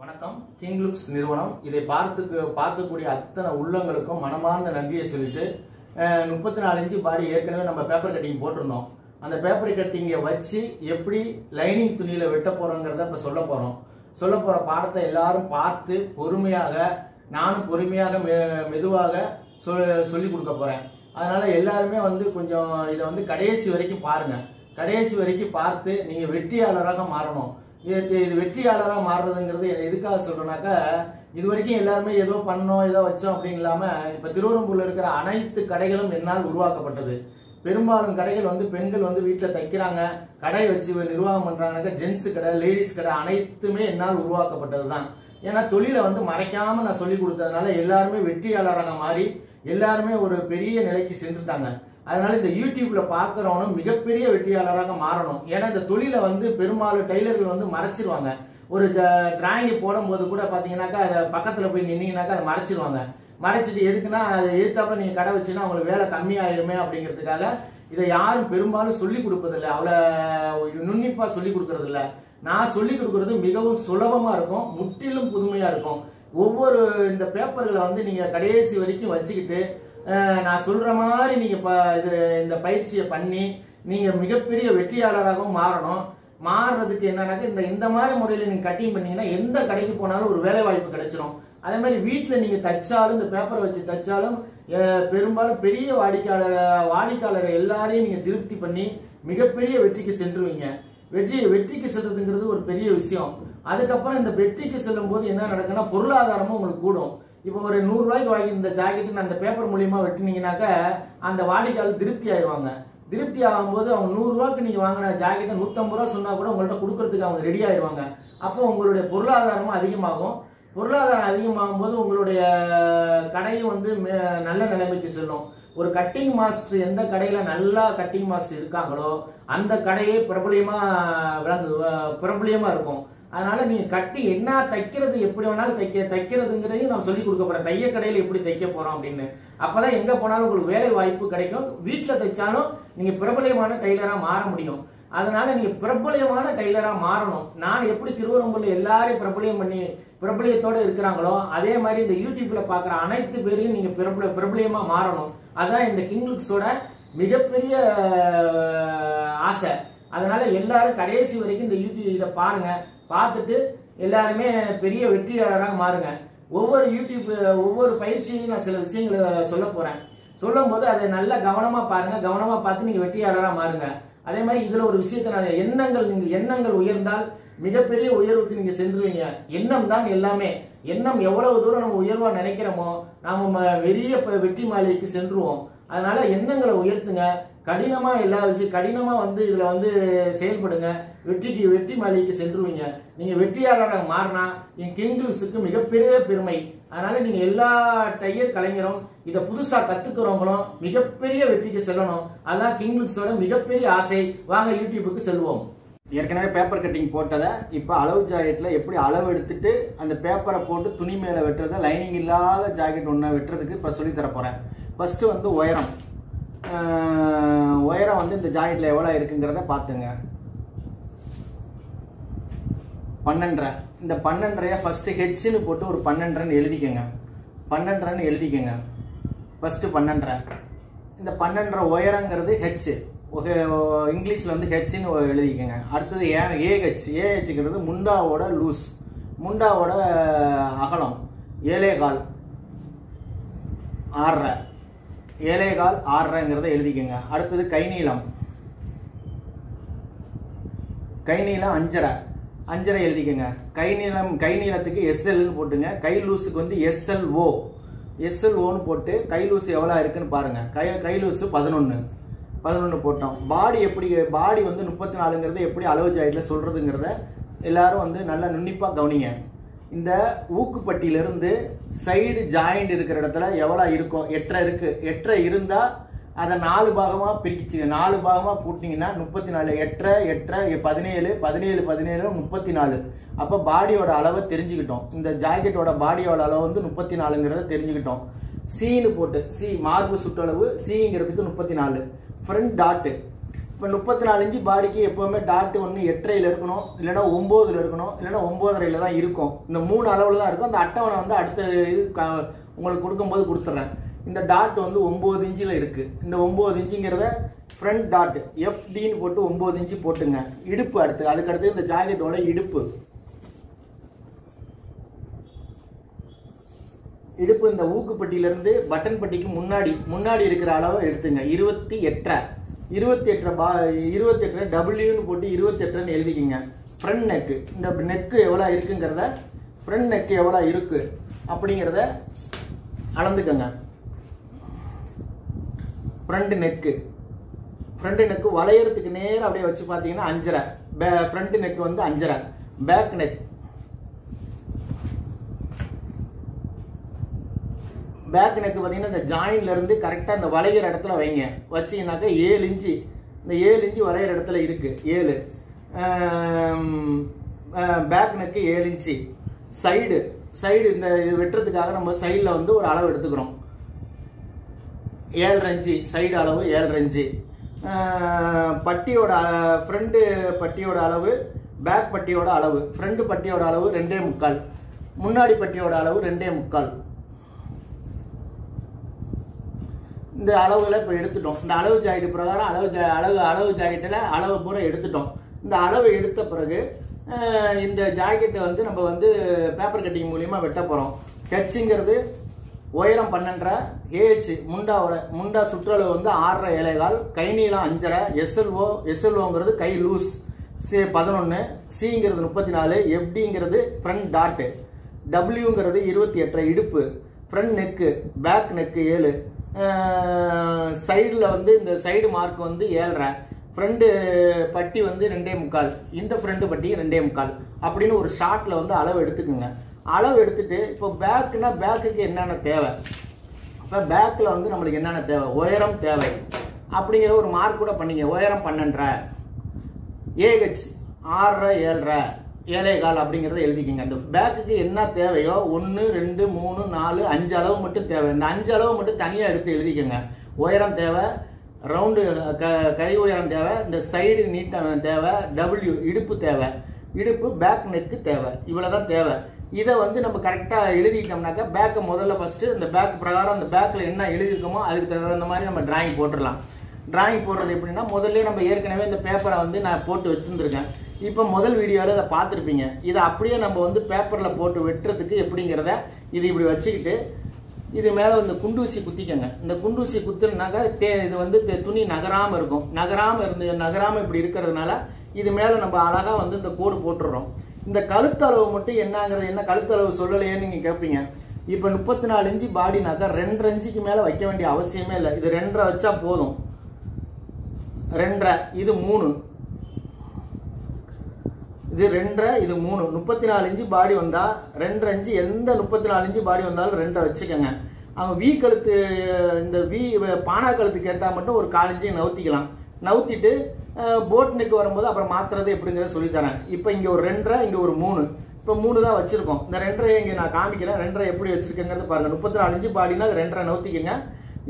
வணக்கம். King looks நிறுவனம் இதை பார்க்கக்கூடிய அத்தனை உள்ளங்களுக்கும் மனமார்ந்த நன்றியை சொல்லிட்டு 34 இன்ச்சு பாடி ஏற்கனவே நம்ம பேப்பர் கட்டிங் போட்டிருந்தோம். அந்த பேப்பர் கட்டிங்கை வச்சு எப்படி லைனிங் துணியில வெட்ட போறோங்கிறத இப்ப சொல்ல போற பாடத்தை எல்லாரும் பார்த்து பொறுமையாக, நானும் பொறுமையாக மெதுவாக சொல்லி கொடுக்க போறேன். அதனால எல்லாருமே கொஞ்சம் இதை கடைசி வரைக்கும் பாருங்க. கடைசி வரைக்கும் பார்த்து நீங்க வெற்றியாளராக மாறணும். இது வெற்றியாளராக மாறுறதுங்கிறது எதுக்காக சொல்றேன்னாக்கா, இது வரைக்கும் எல்லாருமே ஏதோ பண்ணோம் ஏதோ வச்சோம் அப்படின்னு இல்லாம இப்ப திருவெரும்பூர்ல இருக்கிற அனைத்து கடைகளும் என்னால் உருவாக்கப்பட்டது. பெரும்பாலும் கடைகள் பெண்கள் வீட்டுல தைக்கிறாங்க, கடை வச்சு நிர்வாகம் பண்றாங்க. ஜென்ஸ் கடை, லேடிஸ் கடை அனைத்துமே என்னால் உருவாக்கப்பட்டதுதான். ஏன்னா தொழிலை மறைக்காம நான் சொல்லி கொடுத்ததுனால எல்லாருமே வெற்றியாளராக மாறி எல்லாருமே ஒரு பெரிய நிலைக்கு சென்றுட்டாங்க. அதனால இந்த யூடியூப்ல பாக்குறவனும் மிகப்பெரிய வெற்றியாளராக மாறணும். ஏன்னா இந்த தொழிலை பெரும்பாலும் டெய்லர்கள் மறைச்சிருவாங்க. ஒரு டிராயிங் போடும் போது கூட பாத்தீங்கன்னாக்கா அதை பக்கத்துல போய் நின்னீங்கன்னாக்கா அதை மறைச்சிருவாங்க. மறைச்சிட்டு எதுக்குன்னா அதை எதிர்த்தாப்ப நீங்க கடை வச்சுன்னா உங்களுக்கு வேலை கம்மியாயிருமே அப்படிங்கிறதுக்காக இதை யாரும் பெரும்பாலும் சொல்லி கொடுப்பதில்லை. அவ்வளவு நுண்ணிப்பா சொல்லி கொடுக்கறது இல்ல. நான் சொல்லி கொடுக்கறது மிகவும் சுலபமா இருக்கும், முற்றிலும் புதுமையா இருக்கும். ஒவ்வொரு இந்த பேப்பர்களை நீங்க கடைசி வரைக்கும் வச்சுக்கிட்டு நான் சொல்ற மாதிரி நீங்க இந்த பயிற்சியை பண்ணி நீங்க மிகப்பெரிய வெற்றியாளராகவும் மாறணும். மாறுறதுக்கு என்னன்னாக்க இந்த மாதிரி முறையில நீங்க கட்டிங் பண்ணீங்கன்னா எந்த கடைக்கு போனாலும் ஒரு வேலை வாய்ப்பு கிடைச்சிடும். அதே மாதிரி வீட்டுல நீங்க தைச்சாலும், இந்த பேப்பரை வச்சு தைச்சாலும் பெரும்பாலும் பெரிய வாடிக்கையாளர் எல்லாரையும் நீங்க திருப்தி பண்ணி மிகப்பெரிய வெற்றிக்கு சென்றுவீங்க. வெற்றிக்கு செல்றதுங்கிறது ஒரு பெரிய விஷயம். அதுக்கப்புறம் இந்த வெற்றிக்கு செல்லும் போது என்ன நடக்குன்னா பொருளாதாரமும் உங்களுக்கு கூடும். இப்போ ஒரு 100 ரூபாய்க்கு வாங்கி இந்த ஜாக்கெட் அந்த பேப்பர் மூலியமா வெட்டினீங்கன்னாக்க அந்த வாடிக்கையாளர் திருப்தி ஆயிடுவாங்க. திருப்தி ஆகும்போது அவங்க 100 ரூபாய்க்கு நீங்க வாங்கின ஜாக்கெட்டை 150 ரூபா சொன்னா கூட உங்கள்ட்ட கொடுக்கறதுக்கு அவங்க ரெடி ஆயிடுவாங்க. அப்போ உங்களுடைய பொருளாதாரமும் அதிகமாகும். பொருளாதாரம் அதிகமாகும் போது உங்களுடைய கடையும் நல்ல நிலைமைக்கு செல்லும். ஒரு கட்டிங் மாஸ்டர் எந்த கடையில நல்லா கட்டிங் மாஸ்டர் இருக்காங்களோ அந்த கடையே பிரபலியமா இருக்கும். அதனால நீங்க கட்டி என்ன தைக்கிறது எப்படி வேணாலும் தைக்கிறதுங்கிறதையும் நான் சொல்லி கொடுக்க போறேன். தைய கடையில எப்படி தைக்க போறோம் அப்படின்னு. அப்பதான் எங்க போனாலும் உங்களுக்கு வேலை வாய்ப்பு கிடைக்கும். வீட்டுல தைச்சாலும் நீங்க பிரபலியமான டெய்லரா மாற முடியும். அதனால நீங்க பிரபலியமான டெய்லரா மாறணும். நான் எப்படி திருவெரும்பூர்ல எல்லாரையும் பிரபலியத்தோட இருக்கிறாங்களோ அதே மாதிரி இந்த யூடியூப்ல பாக்குற அனைத்து பேரையும் நீங்க பிரபலியமா மாறணும். அதான் இந்த கிங் லுக்ஸோட மிகப்பெரிய ஆசை. அதனால எல்லாரும் கடைசி வரைக்கும் இந்த யூடியூப் இதை பாருங்க. பார்த்துட்டு எல்லாருமே பெரிய வெற்றியாளராக மாறுங்க. ஒவ்வொரு பயிற்சியிலையும் நான் சில விஷயங்களை சொல்ல போறேன். சொல்லும் போது அதை நல்லா கவனமா பாருங்க. கவனமா பார்த்து நீங்க வெற்றியாளராக மாறுங்க. அதே மாதிரி இதுல ஒரு விஷயத்த எண்ணங்கள் உயர்ந்தால் மிகப்பெரிய உயர்வுக்கு நீங்க சென்றுவீங்க. எண்ணம் தான் எல்லாமே. எண்ணம் எவ்வளவு தூரம் நம்ம உயர்வா நினைக்கிறோமோ நாம பெரிய வெற்றி மாலைக்கு சென்றுவோம். அதனால எண்ணங்களை உயர்த்துங்க. கடினமா எல்லா விஷயம் கடினமா இதுல செயல்படுங்க. வெற்றி மாலைக்கு சென்றுவீங்க. நீங்க வெற்றியாளராக மாறினா என் கிங் லுக்ஸுக்கு மிகப்பெரிய பெருமை. அதனால நீங்க எல்லா டைலர் கலைஞரும் இதை புதுசா கத்துக்கிறவங்களும் மிகப்பெரிய வெற்றிக்கு செல்லணும். அதான் கிங் லுக்ஸோட மிகப்பெரிய ஆசை. வாங்க யூடியூபுக்கு செல்வோம். ஏற்கனவே பேப்பர் கட்டிங் போட்டதை இப்ப அளவு ஜாக்கெட்ல எப்படி அளவு எடுத்துட்டு அந்த பேப்பரை போட்டு துணி மேல வெட்டுறத லைனிங் இல்லாத ஜாக்கெட் ஒண்ணு வெட்டுறதுக்கு இப்ப சொல்லி தர போறேன். ஃபர்ஸ்ட் உயரம் இந்த ஜாக்கெட்ல எவ்வளவு இருக்குங்கிறத பாத்துங்க. 12.5. இந்த 12.5 ஃபர்ஸ்ட் ஹெச்னு போட்டு ஒரு 12.5 எழுதிக்கங்க. 12.5 எழுதிக்கங்க. ஃபர்ஸ்ட் 12.5. இந்த 12.5 உயரங்கிறது ஹெச். இங்கிலீஷ்ல ஹெச்னு எழுதிக்கங்க. அடுத்தது ஏஹெச்ங்கிறது முண்டாவோட லூஸ், முண்டாவோட அகலம் 7.25 6.5. 7.25 6.5ங்கிறத எழுதிக்கங்க. அடுத்தது கை நீளம் 5.5 எழுதிக்கங்க. கை நீளத்துக்கு எஸ்எல்னு போட்டுங்க. கை லூஸுக்கு எஸ்எல்ஓன்னு போட்டு கை லூஸ் எவ்வளவு இருக்குன்னு பாருங்க. கை லூஸ் 11 போட்டோம். பாடி 34ங்கிறது எப்படி அளவு ஜாக்கெட்ல சொல்றதுங்கிறத எல்லாரும் நல்லா நுண்ணிப்பா கவனிங்க. இந்த ஊக்குப்பட்டியிலிருந்து சைடு ஜாயிண்ட் இருக்கிற இடத்துல எவ்வளவு இருக்கும்? 8.5 இருக்கு. 8.5 இருந்தா அதை 4 பாகமா பிரிச்சுங்க. 4 பாகமா கூட்டினீங்கன்னா 34. 8.5 17 17 17 34. அப்ப பாடியோட அளவை தெரிஞ்சுக்கிட்டோம். இந்த ஜாக்கெட்டோட பாடியோட அளவு 34ங்கிறத தெரிஞ்சுக்கிட்டோம். சீனு போட்டு மார்பு சுற்றளவு சிங்கிறதுக்கு 34. ஃப்ரண்ட் டாட் இப்போ 34 இன்ச்சு பாடிக்கு எப்போவுமே டாட் ஒன்று 8.5 இருக்கணும், இல்லைன்னா 9 இருக்கணும், இல்லைன்னா 9.5 தான் இருக்கும். இந்த 3 அளவில் தான் இருக்கும். அந்த அட்டவணை வந்து அடுத்த இது உங்களுக்கு கொடுக்கும்போது கொடுத்துட்றேன். இந்த டாட் வந்து 9 இன்ச்சில் இருக்குது. இந்த 9 இன்ச்சுங்கிறத ஃப்ரண்ட் டாட் FDன்னு போட்டு 9 இன்ச்சு போட்டுங்க. இடுப்பு அதுக்கடுத்து இந்த ஜாக்கெட்டோட இடுப்பு இந்த ஊக்குப்பட்டியிலிருந்து பட்டன் பட்டிக்கு முன்னாடி இருக்கிற அளவை எடுத்துங்க. 28.5 டபிள்யூன்னு போட்டு 28ன்னு எழுதிக்கிங்க. ஃப்ரண்ட் நெக்கு, இந்த நெக்கு எவ்வளோ இருக்குங்கிறத, ஃப்ரண்ட் நெக்கு எவ்வளோ இருக்கு அப்படிங்கிறத அளந்துக்கங்க. ஃப்ரண்ட் நெக்கு வளையறதுக்கு நேரம் அப்படியே வச்சு பார்த்தீங்கன்னா 5.5. ஃப்ரண்ட் நெக் வந்து 5.5. பேக் நெக் பார்த்தீங்கன்னா இந்த ஜாயின்ல இருந்து கரெக்டாக இந்த வளைகிற இடத்துல வைங்க. வச்சீங்கன்னாக்கா 7 இன்ச்சு, இந்த 7 இன்ச்சு வளைகிற இடத்துல இருக்கு 7. Back neck 7 inch. சைடு இந்த வெட்டுறதுக்காக நம்ம சைடில் வந்து ஒரு அளவு எடுத்துக்கிறோம். 7.5 இன்ச்சு சைடு அளவு, 7.5 இன்ச்சு. பட்டியோட ஃப்ரண்ட் பட்டியோட அளவு, பேக் பட்டியோட அளவு. ஃப்ரண்ட் பட்டியோட அளவு 2.25, முன்னாடி பட்டியோட அளவு 2.25. இந்த அளவுகளை இப்போ எடுத்துட்டோம். இந்த அளவு ஜாக்கெட் பிரகாரம் அளவு ஜாக்கெட்டில் அளவு பூரா எடுத்துட்டோம். இந்த அளவு எடுத்த பிறகு இந்த ஜாக்கெட்டை வந்து நம்ம வந்து பேப்பர் கட்டிங் மூலியமாக வெட்ட போகிறோம். ஹெச்ங்கிறது உயரம் 12.5, ஏஹெச் முண்டா சுற்றளவு வந்து 6.5, கை நீளம் 5.5, எஸ்எல்ஓங்கிறது கை லூஸ் 11, சிங்கிறது 34, எஃப்டிங்கிறது ஃப்ரண்ட் டாட், டபிள்யூங்கிறது 28 இடுப்பு, ஃப்ரண்ட் நெக்கு, பேக் நெக்கு 7, சைடில் வந்து இந்த சைடு மார்க் வந்து 7.5, ஃப்ரண்ட் பட்டி வந்து 2.25, இந்த ஃப்ரண்ட் பட்டி 2.25 அப்படின்னு ஒரு ஷார்ட்ல வந்து அளவு எடுத்துக்கோங்க. அளவு எடுத்துட்டு இப்போ பேக்குன்னா பேக்குக்கு என்னென்ன தேவை, இப்போ பேக்கில் வந்து நம்மளுக்கு என்னென்ன தேவை, உயரம் தேவை அப்படிங்கிற ஒரு மார்க் கூட பண்ணிங்க. உயரம் 12.5, ஏஹெச் 6.5, 7.25 அப்படிங்கிறத எழுதிக்கிங்க. அந்த பேக்குக்கு என்ன தேவையோ 1 2 3 4 5 அளவு மட்டும் தேவை. இந்த 5 அளவு மட்டும் தனியாக எடுத்து எழுதிக்கோங்க. உயரம் தேவை, ரவுண்டு கை உயரம் தேவை, இந்த சைடு நீட்டம் தேவை, டபிள்யூ இடுப்பு தேவை, இடுப்பு பேக் நெக்கு தேவை, இவ்வளோதான் தேவை. இதை வந்து நம்ம கரெக்டாக எழுதிட்டோம்னாக்கா பேக்கை முதல்ல ஃபஸ்ட்டு இந்த பேக் பிரகாரம் அந்த பேக்கில் என்ன எழுதியிருக்கோமோ அதுக்கு தகுந்த மாதிரி நம்ம டிராயிங் போட்டுடலாம். டிராயிங் போடுறது எப்படின்னா முதல்ல நம்ம ஏற்கனவே இந்த பேப்பரை வந்து நான் போட்டு வச்சுருந்துருக்கேன். இப்போ முதல் வீடியோவில் இதை பார்த்துருப்பீங்க. இதை அப்படியே நம்ம வந்து பேப்பரில் போட்டு வெட்டுறதுக்கு எப்படிங்கிறத இது இப்படி வச்சுக்கிட்டு இது மேலே இந்த குண்டூசி குத்திக்கங்க. இந்த குண்டூசி குத்துனாக்கா இது வந்து துணி நகராமல் இருக்கும். நகராமல் இப்படி இருக்கிறதுனால இது மேலே நம்ம அழகாக வந்து இந்த கோடு போட்டுடுறோம். இந்த கழுத்தளவு மட்டும் என்னங்கிறது, என்ன கழுத்தளவு சொல்லலையேன்னு நீங்கள் கேட்பீங்க. இப்போ 34 இன்ச்சு பாடினாக்கா 2.5 இன்ச்சுக்கு மேலே வைக்க வேண்டிய அவசியமே இல்லை. இது 2.5 வச்சா போதும். 2.5, இது 3, இது 2.5, இது 3. 34 இன்ச்சு பாடி வந்தா 2.5 இன்ச்சு, எந்த 34 இன்ச்சு பாடி வந்தாலும் 2 வச்சுக்கோங்க. அவங்க வி கழுத்து, இந்த வி பானா கழுத்து கேட்டால் மட்டும் ஒரு 1/4 இன்ச்சு நவுத்திக்கலாம். நவுத்திட்டு போட் நெக் வரும்போது அப்புறம் மாத்துறது எப்படிங்கிறத சொல்லித்தரேன். இப்போ இங்கே ஒரு 2.5, இங்கே ஒரு 3, இப்போ 3 தான் வச்சிருக்கோம். இந்த 2.5 இங்கே நான் காமிக்கிறேன். 2.5 எப்படி வச்சிருக்கேங்கிறது பாருங்க. 34 இன்ச்சு பாடினா 2.5 நவுத்திக்கங்க.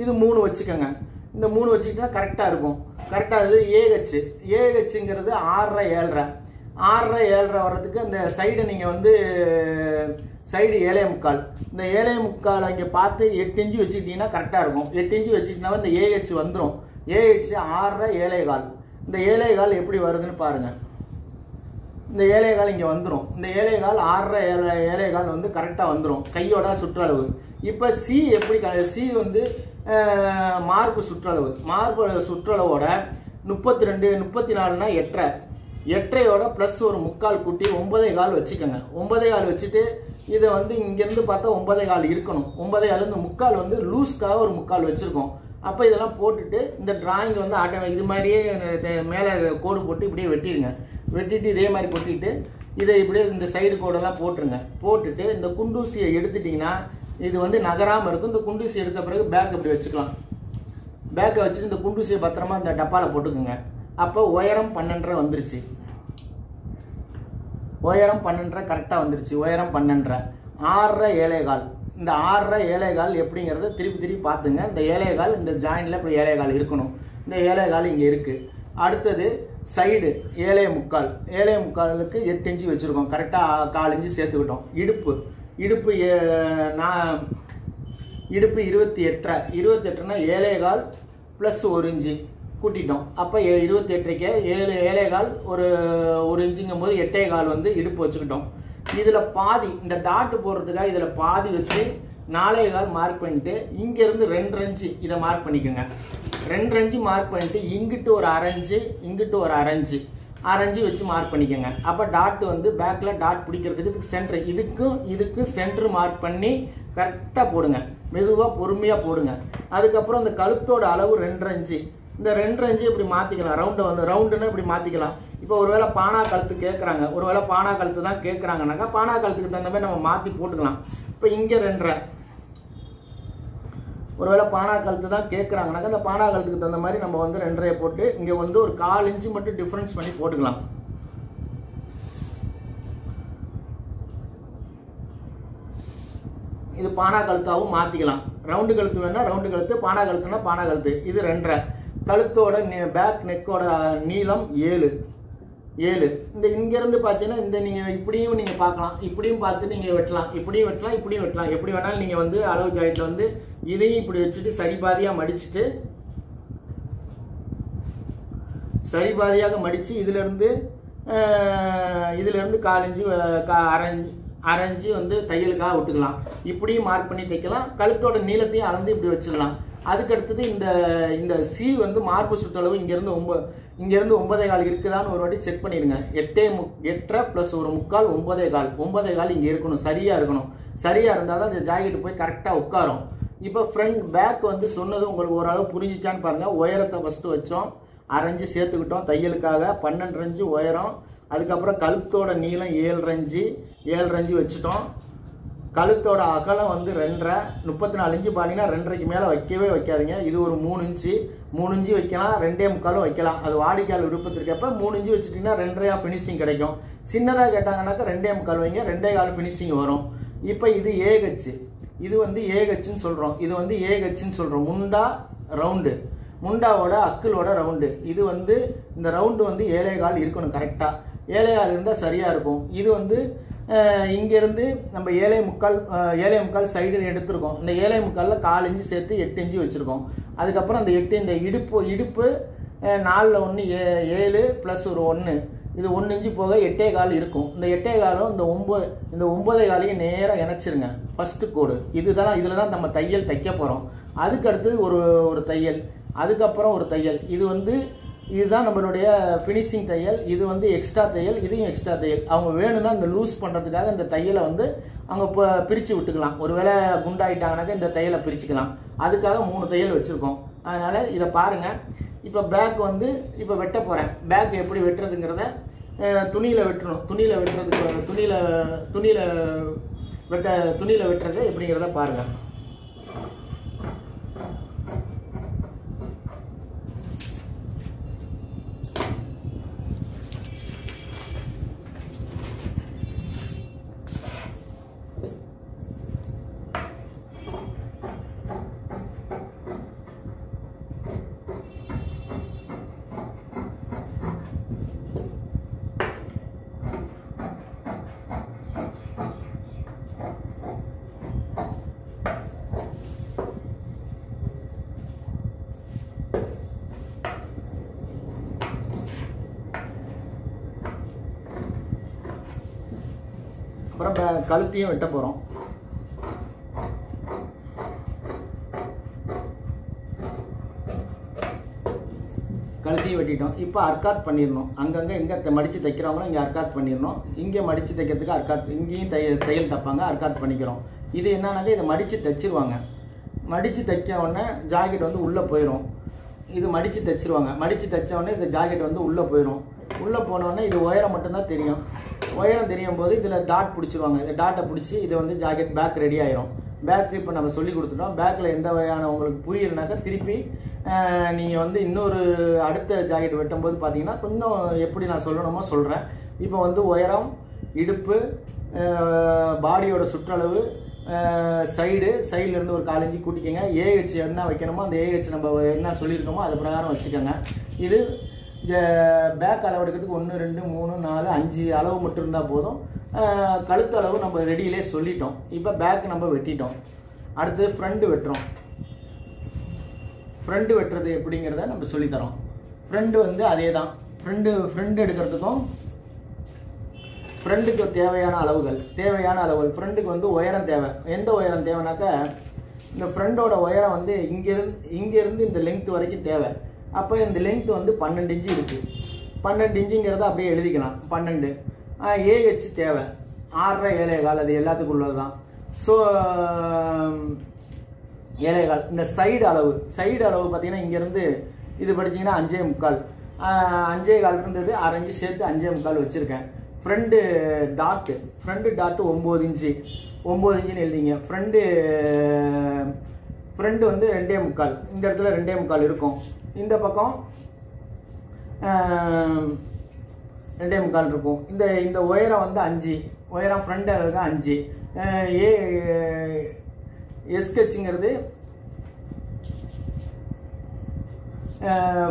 இது 3 வச்சுக்கோங்க. இந்த 3 வச்சுக்கிட்டா கரெக்டாக இருக்கும். கரெக்டாக இது ஏஹெச்ங்கிறது 6.5, 7.5 வர்றதுக்கு அந்த சைடை நீங்கள் வந்து சைடு 7.25, இந்த 7.25 இங்கே பார்த்து 8 இன்ச்சு வச்சுக்கிட்டீங்கன்னா கரெக்டாக இருக்கும். 8 இன்ச்சு வச்சுக்கிட்டீங்கன்னா இந்த ஏஹெச் வந்துடும். ஏஹெச் 6.5, இந்த 7.25 எப்படி வருதுன்னு பாருங்க. இந்த 7.25 இங்கே வந்துடும். இந்த 7.25 6.5 வந்து கரெக்டாக வந்துடும் கையோட சுற்றளவு. இப்போ சி எப்படி, சி வந்து மார்பு சுற்றளவோட 32 34னா 8.5யோட ப்ளஸ் ஒரு 3/4 கூட்டி 9.25 வச்சுக்கோங்க. 9.25 வச்சுட்டு இதை வந்து இங்கேருந்து பார்த்தா 9.25 இருக்கணும். 9.25 இந்த 3/4 வந்து லூஸ்க்காக ஒரு 3/4 வச்சுருக்கோம். அப்போ இதெல்லாம் போட்டுட்டு இந்த டிராயிங் வந்து இது மாதிரியே மேலே கோடு போட்டு இப்படியே வெட்டிடுங்க. வெட்டிட்டு இதே மாதிரி கொட்டிட்டு இதை இப்படியே இந்த சைடு கோடெல்லாம் போட்டுருங்க. போட்டுட்டு இந்த குண்டூசியை எடுத்துட்டிங்கன்னா இது வந்து நகராமல் இருக்கும். இந்த குண்டூசி எடுத்த பிறகு பேக் இப்படி வச்சுக்கலாம். பேக்கை வச்சுட்டு இந்த குண்டூசியை பத்திரமா இந்த டப்பாவில் போட்டுக்குங்க. அப்போ உயரம் 12.5 வந்துருச்சு. உயரம் 12.5 கரெக்டாக வந்துருச்சு. உயரம் 12.5, 6.5, இந்த 6.5 எப்படிங்கிறத திருப்பி பார்த்துங்க. இந்த 7.25 இந்த ஜாயின்ல இப்படி 7.25 இருக்கணும். இந்த 7.25 இங்கே இருக்கு. அடுத்தது சைடு 7.25 8 இன்ச்சு வச்சுருக்கோம். கரெக்டாக 1/4 இன்ச்சு சேர்த்துக்கிட்டோம். இடுப்பு 28னா 7.25 ப்ளஸ் 1 இன்ச்சு கூட்டிட்டோம். அப்போ 28க்கு 7.25 ஒரு இன்ச்சுங்கும் போது 8.25 வந்து இடுப்பு வச்சுக்கிட்டோம். இதில் பாதி இந்த டாட்டு போடுறதுக்காக இதில் பாதி வச்சு 4.25 மார்க் பண்ணிட்டு இங்கேருந்து 2 இன்ச்சு இதை மார்க் பண்ணிக்கோங்க. 2 இன்ச்சு மார்க் பண்ணிட்டு இங்கிட்டு ஒரு 1/2 இன்ச்சு இங்கிட்டு ஒரு 1/2 இன்ச்சு வச்சு மார்க் பண்ணிக்கோங்க. அப்போ டாட் வந்து பேக்கில் டாட் பிடிக்கிறதுக்கு இதுக்கு சென்டர் இதுக்கும் சென்டர் மார்க் பண்ணி கரெக்டாக போடுங்க. மெதுவாக பொறுமையாக போடுங்க. அதுக்கப்புறம் இந்த கழுத்தோட அளவு 2.5 இன்ச்சு. இந்த 2.5 இன்ச்சு இப்படி மாற்றிக்கலாம். ரவுண்டுன்னு இப்படி மாற்றிக்கலாம். இப்போ ஒருவேளை பானா கழுத்து கேட்குறாங்க, ஒருவேளை பானா கழுத்து தான் கேட்குறாங்கனாக்கா பானா கழுத்துக்கு தகுந்த மாதிரி நம்ம மாற்றி போட்டுக்கலாம். இப்போ இங்கே 2.5, ஒருவேளை பானா கழுத்து தான் கேட்குறாங்கனாக்கா அந்த பானா கழுத்துக்கு தகுந்த மாதிரி நம்ம வந்து 2.5 போட்டு இங்கே வந்து ஒரு 1/4 இன்ச்சு மட்டும் டிஃப்ரென்ஸ் பண்ணி போட்டுக்கலாம். இது பானா கழுத்தாவும் மாற்றிக்கலாம். ரவுண்டு கழுத்து வேணா ரவுண்டு கழுத்து, பானா கழுத்துனா பானா கழுத்து. இது 2.5. கழுத்தோட பேக் நெக்கோட நீளம் 7. இந்த இங்கேருந்து பார்த்தீங்கன்னா இந்த நீங்கள் இப்படியும் நீங்கள் பார்க்கலாம், இப்படியும் பார்த்து நீங்கள் வெட்டலாம், இப்படியும் வெட்டலாம். எப்படி வேணாலும் நீங்கள் வந்து அளவு ஜாயிட்டில் வந்து இதையும் இப்படி வச்சுட்டு சரிபாதியாக மடிச்சுட்டு இதிலேருந்து 1/4 இன்ச்சு 1/2 இன்ச்சு வந்து தையலுக்காக விட்டுக்கலாம். இப்படியும் மார்க் பண்ணி தைக்கலாம். கழுத்தோட நீளத்தையும் அளந்து இப்படி வச்சிடலாம். அதுக்கு அடுத்தது இந்த சி வந்து மார்பு சுற்றளவு இங்கேருந்து 9.25 இருக்குதான்னு ஒரு வாட்டி செக் பண்ணிடுங்க. 8 ப்ளஸ் 1/4 9.25 இங்கே இருக்கணும். சரியாக இருக்கணும். சரியாக இருந்தால் தான் இந்த ஜாக்கெட்டு போய் கரெக்டாக உட்காரும். இப்போ ஃப்ரண்ட் பேக் வந்து சொன்னது உங்களுக்கு ஓரளவு புரிஞ்சிச்சான்னு பாருங்கள். உயரத்தை ஃபஸ்ட்டு வச்சோம், 1/2 இன்ச்சு சேர்த்துக்கிட்டோம் தையலுக்காக. 12 இன்ச்சு உயரம். அதுக்கப்புறம் கழுத்தோட நீளம் 7 இன்ச்சு வச்சுட்டோம். கழுத்தோட அகலம் வந்து 2.5. 34 இன்ச்சு பாடினா 2.5க்கு மேலே வைக்காதீங்க. இது ஒரு 3 இன்ச்சு வைக்கலாம், 2.25 வைக்கலாம். அது வாடிக்கையாளர் விருப்பத்திற்கப்ப 3 இன்ச்சு வச்சுட்டீங்கன்னா 2.5 ஃபினிஷிங் கிடைக்கும். சின்னதாக கேட்டாங்கன்னாக்கா 2.25 வைங்க, 2.25 ஃபினிஷிங் வரும். இப்போ இது ஏகச்சு, இது வந்து ஏகச்சுன்னு சொல்கிறோம். இது வந்து ஏகச்சுன்னு சொல்கிறோம். முண்டா ரவுண்டு, முண்டாவோட அக்கிலோட ரவுண்டு. இது வந்து இந்த ரவுண்டு வந்து 7.25 இருக்கணும். கரெக்டாக 7.25 இருந்தால் சரியாக இருக்கும். இது வந்து இங்கேருந்து நம்ம 7.25 சைடு எடுத்துருக்கோம். இந்த 7.25 1/4 இன்ச்சு சேர்த்து 8 இன்ச்சு வச்சுருக்கோம். அதுக்கப்புறம் அந்த 8 இந்த இடுப்பு 4ல் 1 7 ப்ளஸ் ஒரு 1, இது 1 இன்ச்சு போக 8.25 இருக்கும். இந்த 8.25 இந்த 9.25 நேராக இணைச்சிருங்க. ஃபஸ்ட்டு கோடு இதில் தான் நம்ம தையல் தைக்க போகிறோம். அதுக்கு அடுத்தது ஒரு தையல், அதுக்கப்புறம் ஒரு தையல். இதுதான் நம்மளுடைய ஃபினிஷிங் தையல். இது வந்து எக்ஸ்ட்ரா தையல், இதையும் எக்ஸ்ட்ரா தையல். அவங்க வேணும்னா இந்த லூஸ் பண்ணுறதுக்காக இந்த தையலை வந்து அவங்க இப்போ பிரித்து விட்டுக்கலாம். ஒருவேளை குண்டாயிட்டாங்கனாக்கா இந்த தையலை பிரிச்சுக்கலாம். அதுக்காக 3 தையல் வச்சுருக்கோம். அதனால் இதை பாருங்கள். இப்போ பேக் வந்து இப்போ வெட்ட போகிறேன். பேக் எப்படி வெட்டுறதுங்கிறத துணியில் வெட்டணும். துணியில் வெட்டுறது எப்படிங்கிறத பாருங்கள். அப்புறம் கழுத்தையும் வெட்ட போகிறோம். கழுத்தையும் வெட்டிட்டோம். இப்போ அர்க்காத் பண்ணிடணும். அங்கங்கே எங்கே மடித்து தைக்கிறவங்களும் இங்கே அர்க்காத் பண்ணிடணும். இங்கே மடித்து தைக்கிறதுக்கு அர்க்காத், இங்கேயும் தையல் தைப்பாங்க, அர்க்காத் பண்ணிக்கிறோம். இது என்னன்னாக்கா இதை மடித்து தைச்சிருவாங்க. மடித்து தைக்க உடனே ஜாக்கெட் வந்து உள்ளே போயிடும். இது மடித்து தைச்சிருவாங்க. மடித்து தைச்ச உடனே இந்த ஜாக்கெட் வந்து உள்ளே போயிடும். உள்ளே போனோடனே இது உயரம் மட்டும்தான் தெரியும். உயரம் தெரியும் போது இதில் டாட் பிடிச்சிருவாங்க. இந்த டாட்டை பிடிச்சி இதை வந்து ஜாக்கெட் பேக் ரெடி ஆயிரும். பேக் இப்போ நம்ம சொல்லி கொடுத்துட்டோம். பேக்கில் எந்த வகையான உங்களுக்கு புரியலைனாக்கா திருப்பி நீங்கள் வந்து இன்னொரு அடுத்த ஜாக்கெட் வெட்டும்போது பார்த்தீங்கன்னா கொஞ்சம் எப்படி நான் சொல்லணுமோ சொல்கிறேன். இப்போ வந்து உயரம், இடுப்பு, பாடியோட சுற்றளவு, சைட்லேருந்து ஒரு 1/4 இன்ச்சு கூட்டிக்கங்க. ஏஹெச் என்ன வைக்கணுமோ அந்த ஏஹெச் நம்ம என்ன சொல்லியிருக்கோமோ அது பிரகாரம் வச்சுக்கோங்க. இது பேக் அளவு எடுக்கிறதுக்கு 1 2 3 4 5 அளவு மட்டும் இருந்தால் போதும். கழுத்து அளவு நம்ம ரெடியிலே சொல்லிட்டோம். இப்போ பேக் நம்ம வெட்டிட்டோம். அடுத்து ஃப்ரண்ட் வெட்டுறோம். ஃப்ரண்ட் வெட்டுறது எப்படிங்கிறத நம்ம சொல்லித்தரோம். ஃப்ரண்ட் வந்து அதே தான். ஃப்ரண்ட் எடுக்கிறதுக்கும் ஃப்ரண்ட்டுக்கு தேவையான அளவுகள் ஃப்ரண்ட்டுக்கு வந்து உயரம் தேவை. எந்த உயரம் தேவைனாக்கா இந்த ஃப்ரண்டோட உயரம் வந்து இங்கேருந்து இந்த லெங்க் வரைக்கும் தேவை. அப்போ இந்த லெங்க் வந்து 12 இன்ச்சு இருக்குது. 12 இன்ச்சுங்கிறத அப்படியே எழுதிக்கலாம். 12 AH தேவை 6.5 7.25 அது எல்லாத்துக்கும் உள்ளது தான். ஸோ 7.25. இந்த சைடு அளவு பார்த்தீங்கன்னா இங்கேருந்து இது படிச்சிங்கன்னா 5.25 5.25 இருந்தது 6 இன்ச்சு சேர்த்து 5.25 வச்சுருக்கேன். ஃப்ரண்ட்டு டாட்டு 9 இன்ச்சு எழுதிங்க. ஃப்ரண்ட் வந்து 2.25 இந்த இடத்துல 2.25 இருக்கும். இந்த பக்கம் 2.25 இருக்கும். இந்த உயரம் வந்து 5 உயரம் ஃப்ரண்ட் அளவுக்கு 5 எஸ்கெச்சுங்கிறது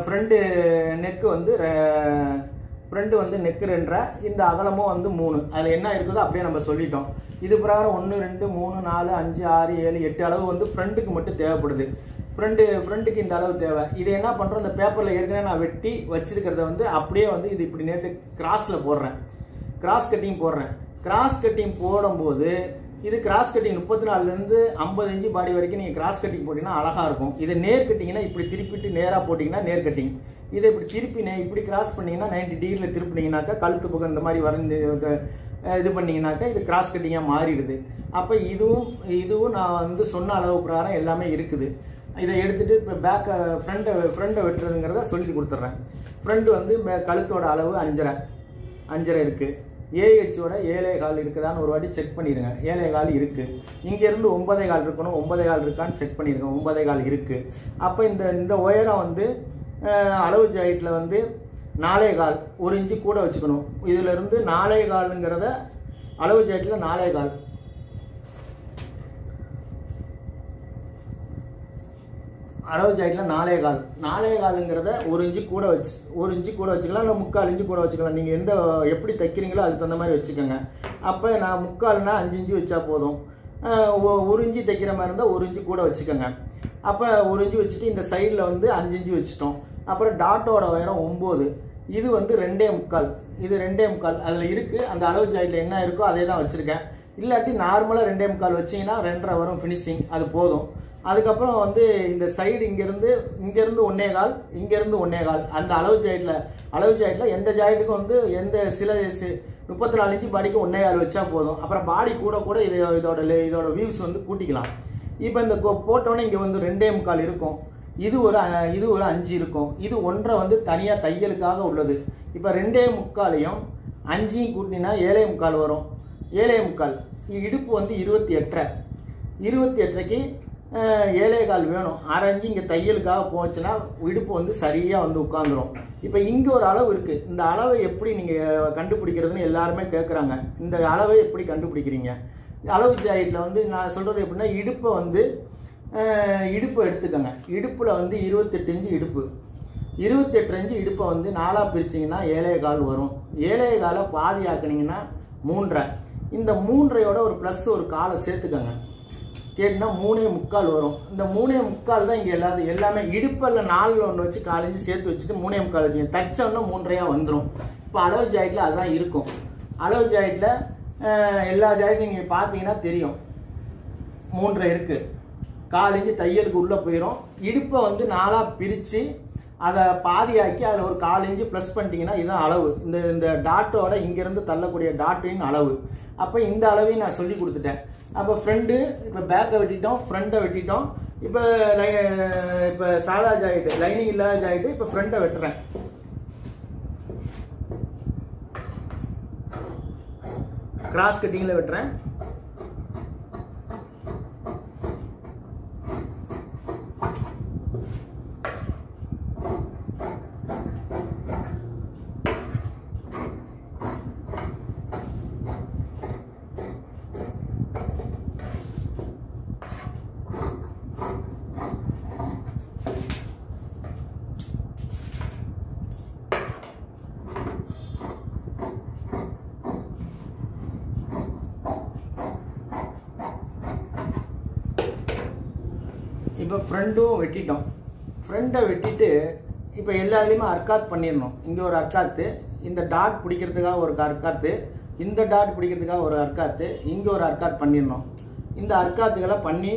ஃப்ரண்ட் நெக்கு வந்து நெக்கு 2.5 இந்த அகலமும் வந்து 3. அதில் என்ன இருக்குதோ அப்படியே நம்ம சொல்லிட்டோம். இது பிரகாரம் 1 2 3 4 5 6 7 8 அளவு வந்து ஃப்ரண்ட்டுக்கு மட்டும் தேவைப்படுது. ஃப்ரண்ட்டுக்கு இந்த அளவு தேவை. இது என்ன பண்ணுறோம், இந்த பேப்பரில் ஏற்கனவே நான் வெட்டி வச்சிருக்கிறத வந்து அப்படியே வந்து இது இப்படி நேற்று கிராஸில் போடுறேன். கிராஸ் கட்டிங் போடும்போது இது கிராஸ் கட்டிங் 34லேருந்து 50 இன்ச்சு பாடி வரைக்கும் நீங்கள் கிராஸ் கட்டிங் போட்டிங்கன்னா அழகாக இருக்கும். இதை நேர் கட்டிங்கன்னா இப்படி திருப்பிட்டு நேராக போட்டிங்கன்னா நேர் கட்டிங். இதை இப்படி திருப்பி இப்படி கிராஸ் பண்ணிங்கன்னா 90 டிகிரியில் திருப்பினீங்கன்னாக்கா கழுத்து பக்கம் இந்த மாதிரி வரைந்து இது பண்ணிங்கனாக்கா இது கிராஸ் கட்டிங்காக மாறிடுது. அப்போ இதுவும் நான் வந்து சொன்ன அளவு பிரகாரம் எல்லாமே இருக்குது. இதை எடுத்துகிட்டு இப்போ ஃப்ரண்ட்டை வெட்டுறதுங்கிறத சொல்லி கொடுத்துட்றேன். ஃப்ரண்ட் வந்து கழுத்தோட அளவு 5.5 இருக்குது. AHோட 7.25 இருக்குதான்னு ஒரு வாட்டி செக் பண்ணிடுங்க. 7.25 இருக்குது. இங்கேருந்து 9.25 இருக்கணும். 9.25 இருக்கான்னு செக் பண்ணிடுங்க. 9.25 இருக்குது. அப்போ இந்த உயரம் வந்து அளவு ஜாயிட்டில் வந்து 4.25 1 இன்ச்சு கூட வச்சுக்கணும். இதுல இருந்து 4.25ங்கிறத அளவு ஜாயிட்டில் 4.25 அளவு ஜாயிட்டில் 4.25ங்கிறத 1 இன்ச்சு கூட வச்சுக்கலாம். இல்லை 3/4 இன்ச்சு கூட வச்சுக்கலாம். நீங்கள் எப்படி தைக்கிறீங்களோ அதுக்கு தகுந்த மாதிரி வச்சுக்கோங்க. அப்போ நான் 3/4னா 5 இன்ச்சு வச்சா போதும். 1 இன்ச்சு தைக்கிற மாதிரி இருந்தால் 1 இன்ச்சு கூட வச்சுக்கோங்க. அப்போ 1 இன்ச்சு வச்சுட்டு இந்த சைடில் வந்து 5 இன்ச்சு வச்சுட்டோம். அப்புறம் டாட்டோட உயரம் 9. இது வந்து 2.25. இது 2.25 அதில் இருக்குது. அந்த அளவு ஜாயிட்டில் என்ன இருக்கோ அதே தான் வச்சுருக்கேன். இல்லாட்டி நார்மலாக 2.25 வச்சிங்கன்னா 2.5 வரும் ஃபினிஷிங். அது போதும். அதுக்கப்புறம் வந்து இந்த சைடு இங்கேருந்து 1.25 இங்கேருந்து 1.25 அந்த அளவு ஜாயிட்டில் எந்த ஜாயிட்டுக்கும் வந்து எந்த 34 இன்ச்சு பாடிக்கு 1.25 வச்சா போதும். அப்புறம் பாடி கூட இதோட வியூஸ் வந்து கூட்டிக்கலாம். இப்போ இந்த போட்டோன்னே இங்கே வந்து 2.25 இருக்கும். இது ஒரு 5 இருக்கும். இது 1.5 வந்து தனியாக தையலுக்காக உள்ளது. இப்போ 2.25யும் 5யும் கூட்டினா 7.25 வரும். 7.25 இடுப்பு வந்து 28க்கு 7.25 வேணும். 1/2 இன்ச்சு இங்கே தையலுக்காக போச்சுன்னா இடுப்பு வந்து சரியாக வந்து உட்காந்துரும். இப்போ இங்கே ஒரு அளவு இருக்குது. இந்த அளவை எப்படி நீங்கள் கண்டுபிடிக்கிறதுன்னு எல்லாருமே கேட்குறாங்க. இந்த அளவை எப்படி கண்டுபிடிக்கிறீங்க? அளவு ஜாயிட்டில் வந்து நான் சொல்கிறது எப்படின்னா இடுப்பை எடுத்துக்கோங்க. இடுப்பில் வந்து 28 இன்ச்சு இடுப்பு. 28 இன்ச்சு இடுப்பை வந்து 4ஆக பிரிச்சிங்கன்னா 7.25 வரும். 7.25 பாதி ஆக்குனீங்கன்னா 3.5. இந்த 3.5யோட ஒரு ப்ளஸ் ஒரு காலை சேர்த்துக்கோங்க. கேட்டுனா 3.25 வரும். இந்த 3.25 தான் இங்கே எல்லாமே இடுப்பில் 4ல் 1 வச்சு 4 இன்ச்சு சேர்த்து வச்சுட்டு 3.25 வச்சுங்க. தச்சோன்னா 3.5 வந்துடும். இப்போ அளவு ஜாயிட்டில் அதுதான் இருக்கும். அளவு ஜாயிட்டில் எல்லா ஜாயிட்டும் நீங்கள் பார்த்தீங்கன்னா தெரியும். 3.5 இருக்குது. 4 இன்ச்சு தையலுக்கு உள்ளே போயிடும். இடுப்பை வந்து 4ஆக பிரித்து அதை பாதியாக்கி அதில் ஒரு 4 இன்ச்சு ப்ளஸ் பண்ணிட்டீங்கன்னா இதுதான் அளவு. இந்த டாட்டோட இங்கேருந்து தள்ளக்கூடிய டாட்டின் அளவு. அப்போ இந்த அளவையும் நான் சொல்லி கொடுத்துட்டேன். அப்போ இப்போ பேக்கை வெட்டிட்டோம், ஃப்ரண்ட்டை வெட்டிட்டோம். இப்போ சாதா ஜாயிட்டு லைனிங் இல்லாத ஜாயிட்டு இப்போ ஃப்ரண்ட்டை வெட்டுறேன். கிராஸ் கட்டிங்கில் வெட்டுறேன். இப்போ ஃப்ரண்டும் வெட்டிட்டோம். ஃப்ரண்டை வெட்டிட்டு இப்போ எல்லாத்துலேயுமே அர்க்காத் பண்ணிடணும். இங்கே ஒரு அர்க்காத்து, இந்த டாட் பிடிக்கிறதுக்காக ஒரு அர்க்காத்து, இந்த டாட் பிடிக்கிறதுக்காக ஒரு அர்க்காத்து, இங்கே ஒரு அர்க்காத் பண்ணிடணும். இந்த அர்க்காத்துகளை பண்ணி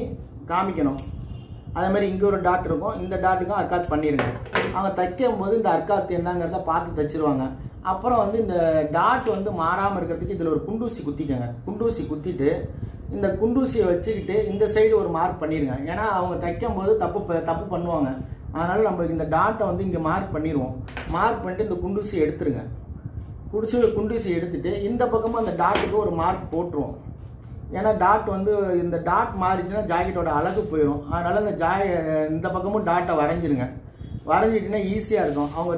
காமிக்கணும். அதே மாதிரி இங்கே ஒரு டாட் இருக்கும், இந்த டாட்டுக்கும் அர்க்காத் பண்ணிடுங்க. அவங்க தைக்கும் போது இந்த அர்க்காத்து என்னங்கிறத பார்த்து தைச்சிருவாங்க. அப்புறம் வந்து இந்த டாட் வந்து மாறாமல் இருக்கிறதுக்கு இதில் ஒரு குண்டூசி குத்திக்கங்க. குண்டூசி குத்திட்டு இந்த குண்டூசியை வச்சுக்கிட்டு இந்த சைடு ஒரு மார்க் பண்ணிடுங்க. ஏன்னா அவங்க தைக்கும் போது தப்பு பண்ணுவாங்க. அதனால நம்மளுக்கு இந்த டாட்டை வந்து இங்கே மார்க் பண்ணிடுவோம். மார்க் பண்ணிட்டு இந்த குண்டூசியை எடுத்துருங்க. குண்டூசி எடுத்துட்டு இந்த பக்கமும் அந்த டாட்டுக்கு ஒரு மார்க் போட்டுருவோம். ஏன்னா டாட் வந்து இந்த டாட் மாறிச்சுன்னா ஜாக்கெட்டோட அழகு போயிடும். அதனால இந்த பக்கமும் டாட்டை வரைஞ்சிருங்க. வரைஞ்சிட்டுன்னா ஈஸியாக இருக்கும், அவங்க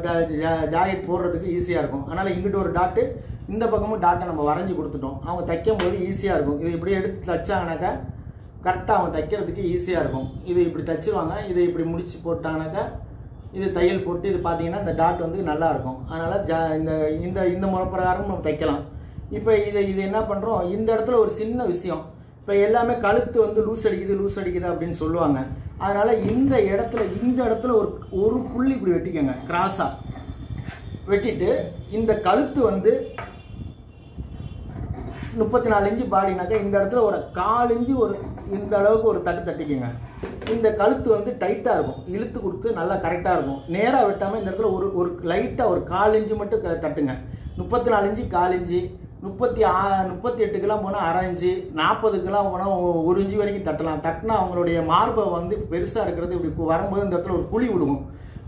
ஜாக்கெட் போடுறதுக்கு ஈஸியாக இருக்கும். அதனால் இங்கிட்ட ஒரு டாட்டு, இந்த பக்கமும் டாட்டை நம்ம வரைஞ்சி கொடுத்துட்டோம். அவங்க தைக்கும் போது ஈஸியாக இருக்கும். இது இப்படி எடுத்து தைச்சாங்கனாக்கா கரெக்டாக அவங்க தைக்கிறதுக்கு ஈஸியாக இருக்கும். இது இப்படி தைச்சிருவாங்க. இதை இப்படி முடிச்சு போட்டாங்கனாக்கா இது தையல் போட்டு இது பார்த்தீங்கன்னா இந்த டாட் வந்து நல்லாயிருக்கும். அதனால் இந்த முறை பிரகாரம் நம்ம தைக்கலாம். இப்போ இது என்ன பண்ணுறோம், இந்த இடத்துல ஒரு சின்ன விஷயம். இப்போ எல்லாமே கழுத்து வந்து லூஸ் அடிக்குது அப்படின்னு சொல்லுவாங்க. அதனால இந்த இடத்துல ஒரு புள்ளி இப்படி வெட்டிக்கோங்க. கிராஸா வெட்டிட்டு இந்த கழுத்து வந்து 34 இன்ச்சு பாடினாக்கா இந்த இடத்துல ஒரு 4 இன்ச்சு இந்த அளவுக்கு ஒரு தட்டிக்கோங்க. இந்த கழுத்து வந்து டைட்டாக இருக்கும், இழுத்து கொடுத்து நல்லா கரெக்டாக இருக்கும். நேராக வெட்டாமல் இந்த இடத்துல ஒரு லைட்டாக ஒரு 4 இன்ச்சு மட்டும் தட்டுங்க. 34 இன்ச்சு 4 இன்ச்சு, 38க்கெல்லாம் போனால் 1/2 இன்ச்சு, 40க்கெல்லாம் போனால் 1 இன்ச்சு வரைக்கும் தட்டலாம். தட்டினா அவங்களுடைய மார்பை வந்து பெருசாக இருக்கிறது இப்படி வரும்போது இந்த இடத்துல ஒரு குழி விழுகும்.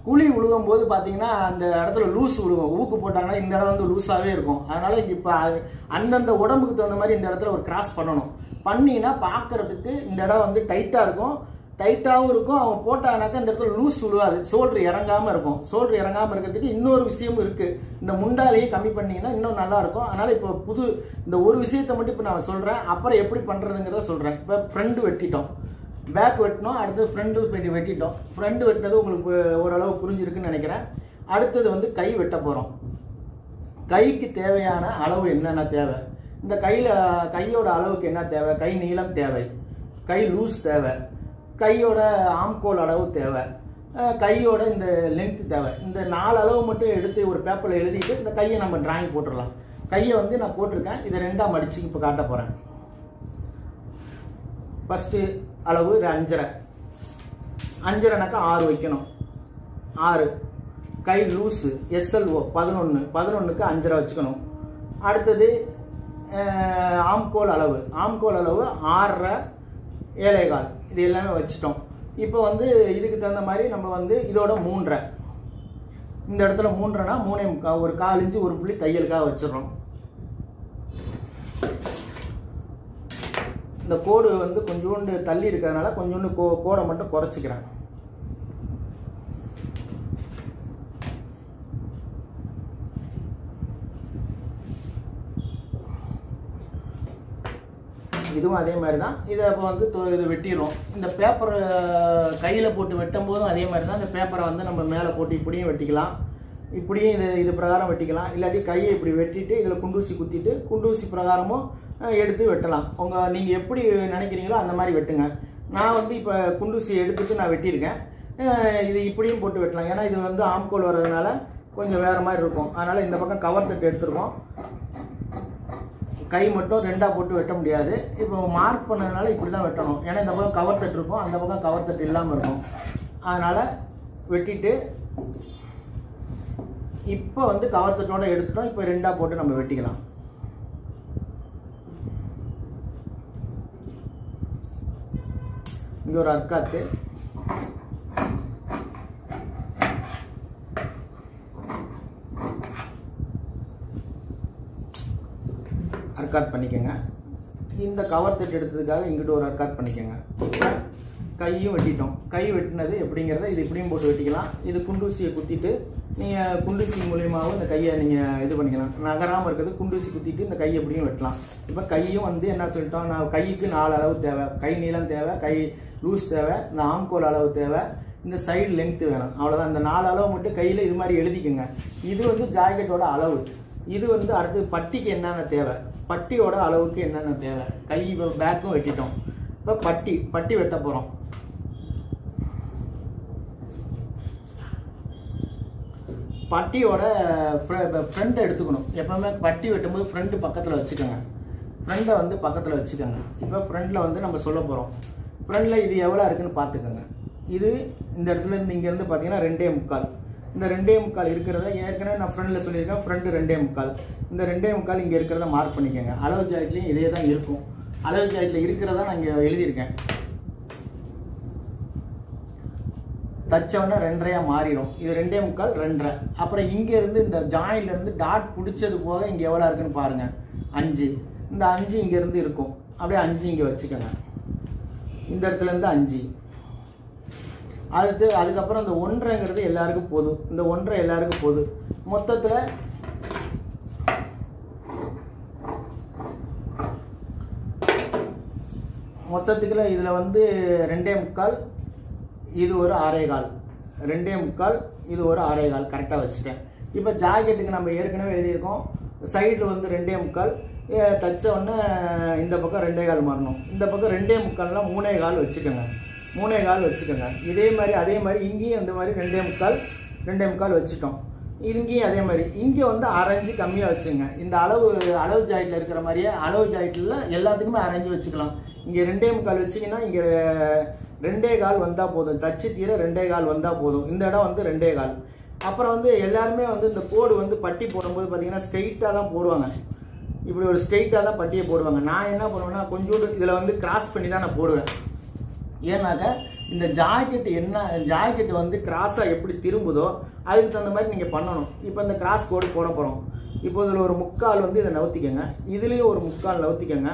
குழி விழுகும் போது பார்த்தீங்கன்னா அந்த இடத்துல லூஸ் விழுகும். ஊக்கு போட்டாங்கன்னா இந்த இடம் வந்து லூஸாகவே இருக்கும். அதனால இப்போ அந்தந்த உடம்புக்கு தகுந்த மாதிரி இந்த இடத்துல ஒரு கிராஸ் பண்ணணும். பண்ணினா பார்க்கறதுக்கு இந்த இடம் வந்து டைட்டாக இருக்கும், டைட்டாகவும் இருக்கும். அவங்க போட்டாங்கனாக்கா இந்த இடத்துல லூஸ் விழுவாது, ஷோல்டர் இறங்காமல் இருக்கும். ஷோல்டர் இறங்காமல் இருக்கிறதுக்கு இன்னொரு விஷயமும் இருக்குது. இந்த முண்டாலேயே கம்மி பண்ணிங்கன்னா இன்னும் நல்லா இருக்கும். அதனால் இப்போ இந்த ஒரு விஷயத்தை மட்டும் இப்போ நான் சொல்கிறேன். அப்புறம் எப்படி பண்ணுறதுங்கிறத சொல்கிறேன். இப்போ ஃப்ரண்ட் வெட்டிட்டோம், பேக் வெட்டினோம், அடுத்து ஃப்ரண்ட் வெட்டிட்டோம். ஃப்ரண்ட் வெட்டினது உங்களுக்கு ஓரளவு புரிஞ்சிருக்குன்னு நினைக்கிறேன். அடுத்தது வந்து கை வெட்ட போகிறோம். கைக்கு தேவையான அளவு என்னென்ன தேவை, இந்த கையோட அளவுக்கு என்ன தேவை, கை நீளம் தேவை, கை லூஸ் தேவை, கையோட ஆம்கோல் அளவு தேவை, கையோட இந்த லென்த் தேவை. இந்த 4 அளவு மட்டும் எடுத்து ஒரு பேப்பரில் எழுதிட்டு இந்த கையை நம்ம டிராயிங் போட்டுடலாம். கையை வந்து நான் போட்டிருக்கேன், இதை 2ஆக மடிச்சு இப்போ காட்ட போகிறேன். ஃபஸ்ட்டு அளவு 5.5, 5.5னாக்கா 6 வைக்கணும், 6. கை லூஸு SLO 11, 11க்கு 5.5 வச்சுக்கணும். அடுத்தது ஆம்கோல் அளவு 6.5, 7.25, இது எல்லாமே வச்சுட்டோம். இப்போ வந்து இதுக்கு தகுந்த மாதிரி நம்ம வந்து இதோட 3.5, இந்த இடத்துல 3.5னா 3.25, ஒரு 4 இன்ச்சு ஒரு புள்ளி தையலுக்காக வச்சிடறோம். இந்த கோடு வந்து கொஞ்சோண்டு தள்ளி இருக்கிறதுனால கொஞ்சோண்டு கோடை மட்டும் குறைச்சிக்கிறேன். இதுவும் அதே மாதிரி தான். இதை இப்போ வந்து இதை வெட்டிடுறோம். இந்த பேப்பர் கையில் போட்டு வெட்டும் போதும் அதே மாதிரி தான். இந்த பேப்பரை வந்து நம்ம மேலே போட்டு இப்படியும் வெட்டிக்கலாம், இப்படியும் இது பிரகாரம் வெட்டிக்கலாம். இல்லாட்டி கையை இப்படி வெட்டிட்டு இதில் குண்டூசி குத்திட்டு குண்டூசி பிரகாரமும் எடுத்து வெட்டலாம். நீங்கள் எப்படி நினைக்கிறீங்களோ அந்த மாதிரி வெட்டுங்க. நான் வந்து இப்போ குண்டூசி எடுத்துட்டு நான் வெட்டியிருக்கேன். இது இப்படியும் போட்டு வெட்டலாம். ஏன்னா இது வந்து ஆம்கோல் வர்றதுனால கொஞ்சம் வேறு மாதிரி இருக்கும். அதனால் இந்த பக்கம் கவர் தட்டு எடுத்துருக்கோம். கை மட்டும் 2ஆக போட்டு வெட்ட முடியாது. இப்போ மார்க் பண்ணதுனால இப்படி தான் வெட்டணும். ஏன்னா இந்த பக்கம் கவர் தட்டு இருக்கும், அந்த பக்கம் கவர் தட்டு இல்லாமல் இருக்கும். அதனால் வெட்டிட்டு இப்போ வந்து கவர் தட்டோட எடுத்துட்டோம். இப்போ 2ஆக போட்டு நம்ம வெட்டிக்கலாம். இங்கே ஒரு அர்க்காத்து, அர்க்காத் பண்ணிக்கோங்க. இந்த கவர் தட்டு எடுத்ததுக்காக இங்கிட்ட ஒரு அர்க்காத் பண்ணிக்கோங்க. கையும் வெட்டிட்டோம். கை வெட்டினது எப்படிங்கிறத இது இப்படியும் போட்டு வெட்டிக்கலாம். இது குண்டூசியை குத்திட்டு நீங்கள் குண்டூசி மூலியமாகவும் இந்த கையை நீங்கள் இது பண்ணிக்கலாம். நகராமல் இருக்கிறது குண்டூசி குத்திட்டு இந்த கையை எப்படியும் வெட்டலாம். இப்போ கையும் வந்து என்ன சொல்லிட்டோம், நான் கைக்கு 4 அளவு தேவை, கை நீளம் தேவை, கை லூஸ் தேவை, இந்த ஆம்கோல் அளவு தேவை, இந்த சைடு லென்த்து வேணும். அவ்வளோதான். இந்த 4 அளவு மட்டும் கையில் இது மாதிரி எழுதிக்குங்க. இது வந்து ஜாக்கெட்டோட அளவு. இது வந்து அடுத்து பட்டிக்கு என்னென்ன தேவை, பட்டியோட அளவுக்கு என்னென்ன தேவை. கை பேக்கும் வெட்டிட்டோம். இப்போ பட்டி வெட்ட போகிறோம். பட்டியோட ஃப்ரண்ட் எடுத்துக்கணும். எப்பவுமே பட்டி வெட்டும்போது ஃப்ரண்ட் பக்கத்தில் வச்சுக்கோங்க. ஃப்ரண்டை வந்து பக்கத்தில் வச்சுக்கோங்க. இப்போ ஃப்ரண்டில் வந்து நம்ம சொல்ல போகிறோம். ஃப்ரண்டில் இது எவ்வளோ இருக்குன்னு பார்த்துக்கோங்க. இது இந்த இடத்துல இருந்து இங்கேருந்து பார்த்தீங்கன்னா 2.25. இந்த 2.25 இருக்கிறத ஏற்கனவே நான் ஃப்ரண்டில் சொல்லியிருக்கேன். ஃப்ரண்ட் 2.25. இந்த 2.25 இங்கே இருக்கிறத மார்க் பண்ணிக்கோங்க. அளவு ஜாயிட்லேயும் இதே தான் இருக்கும். அளவு ஜாயிட்டில் இருக்கிறதா நான் இங்கே எழுதியிருக்கேன். தச்சவொன்னே 2.5 மாறிடும். இது 2.25 2.5. அப்புறம் இங்கேருந்து இந்த ஜாயின்லேருந்து டாட் பிடிச்சது போக இங்கே எவ்வளோ இருக்குன்னு பாருங்கள். 5. இந்த 5 இங்கேருந்து இருக்கும். அப்படியே 5 இங்கே வச்சுக்கோங்க. இந்த இடத்துலேருந்து 5. அதுக்கப்புறம் இந்த 1.5ங்கிறது எல்லாருக்கும் போதும். இந்த 1.5 எல்லாருக்கும் போதும். மொத்தத்துக்குள்ள இதில் வந்து 2.25, இது ஒரு 6.25, 2.25, இது ஒரு 6.25 கரெக்டாக வச்சுட்டேன். இப்போ ஜாக்கெட்டுக்கு நம்ம ஏற்கனவே எழுதியிருக்கோம். சைடில் வந்து 2.25, தச்ச உடனே இந்த பக்கம் 2.25 மாறணும். இந்த பக்கம் 2.25லாம் 3.25 வச்சுக்கோங்க. 3.25 வச்சுக்கோங்க. அதே மாதிரி இங்கேயும் இந்த மாதிரி 2.25 வச்சுட்டோம். இங்கேயும் அதே மாதிரி இங்கே வந்து 1/2 இன்ச்சு கம்மியாக வச்சுங்க. இந்த அளவு ஜாயிட்டில் இருக்கிற மாதிரியே அளவு ஜாயிட்டில் எல்லாத்துக்குமே 1/2 இன்ச்சு வச்சுக்கலாம். இங்கே 2.25 வச்சிங்கன்னா இங்கே 2.25 வந்தால் போதும். தச்சு தீர 2.25 வந்தால் போதும். இந்த இடம் வந்து 2.25. அப்புறம் வந்து எல்லாருமே வந்து இந்த கோடு வந்து பட்டி போடும்போது பார்த்தீங்கன்னா ஸ்ட்ரெயிட்டாக தான் போடுவாங்க. இப்படி ஒரு ஸ்ட்ரெயிட்டாக தான் பட்டியை போடுவாங்க. நான் என்ன பண்ணுவேன்னா கொஞ்சோண்டு இதில் வந்து கிராஸ் பண்ணி தான் நான் போடுவேன். ஏன்னாக்கா இந்த ஜாக்கெட் வந்து கிராஸாக எப்படி திரும்புதோ அதுக்கு தகுந்த மாதிரி நீங்கள் பண்ணணும். இப்போ இந்த கிராஸ் கோடு போட போகிறோம். இப்போ இதில் ஒரு 3/4 வந்து இதை நவுத்திக்கங்க. இதுலேயும் ஒரு 3/4 நவுத்திக்கங்க.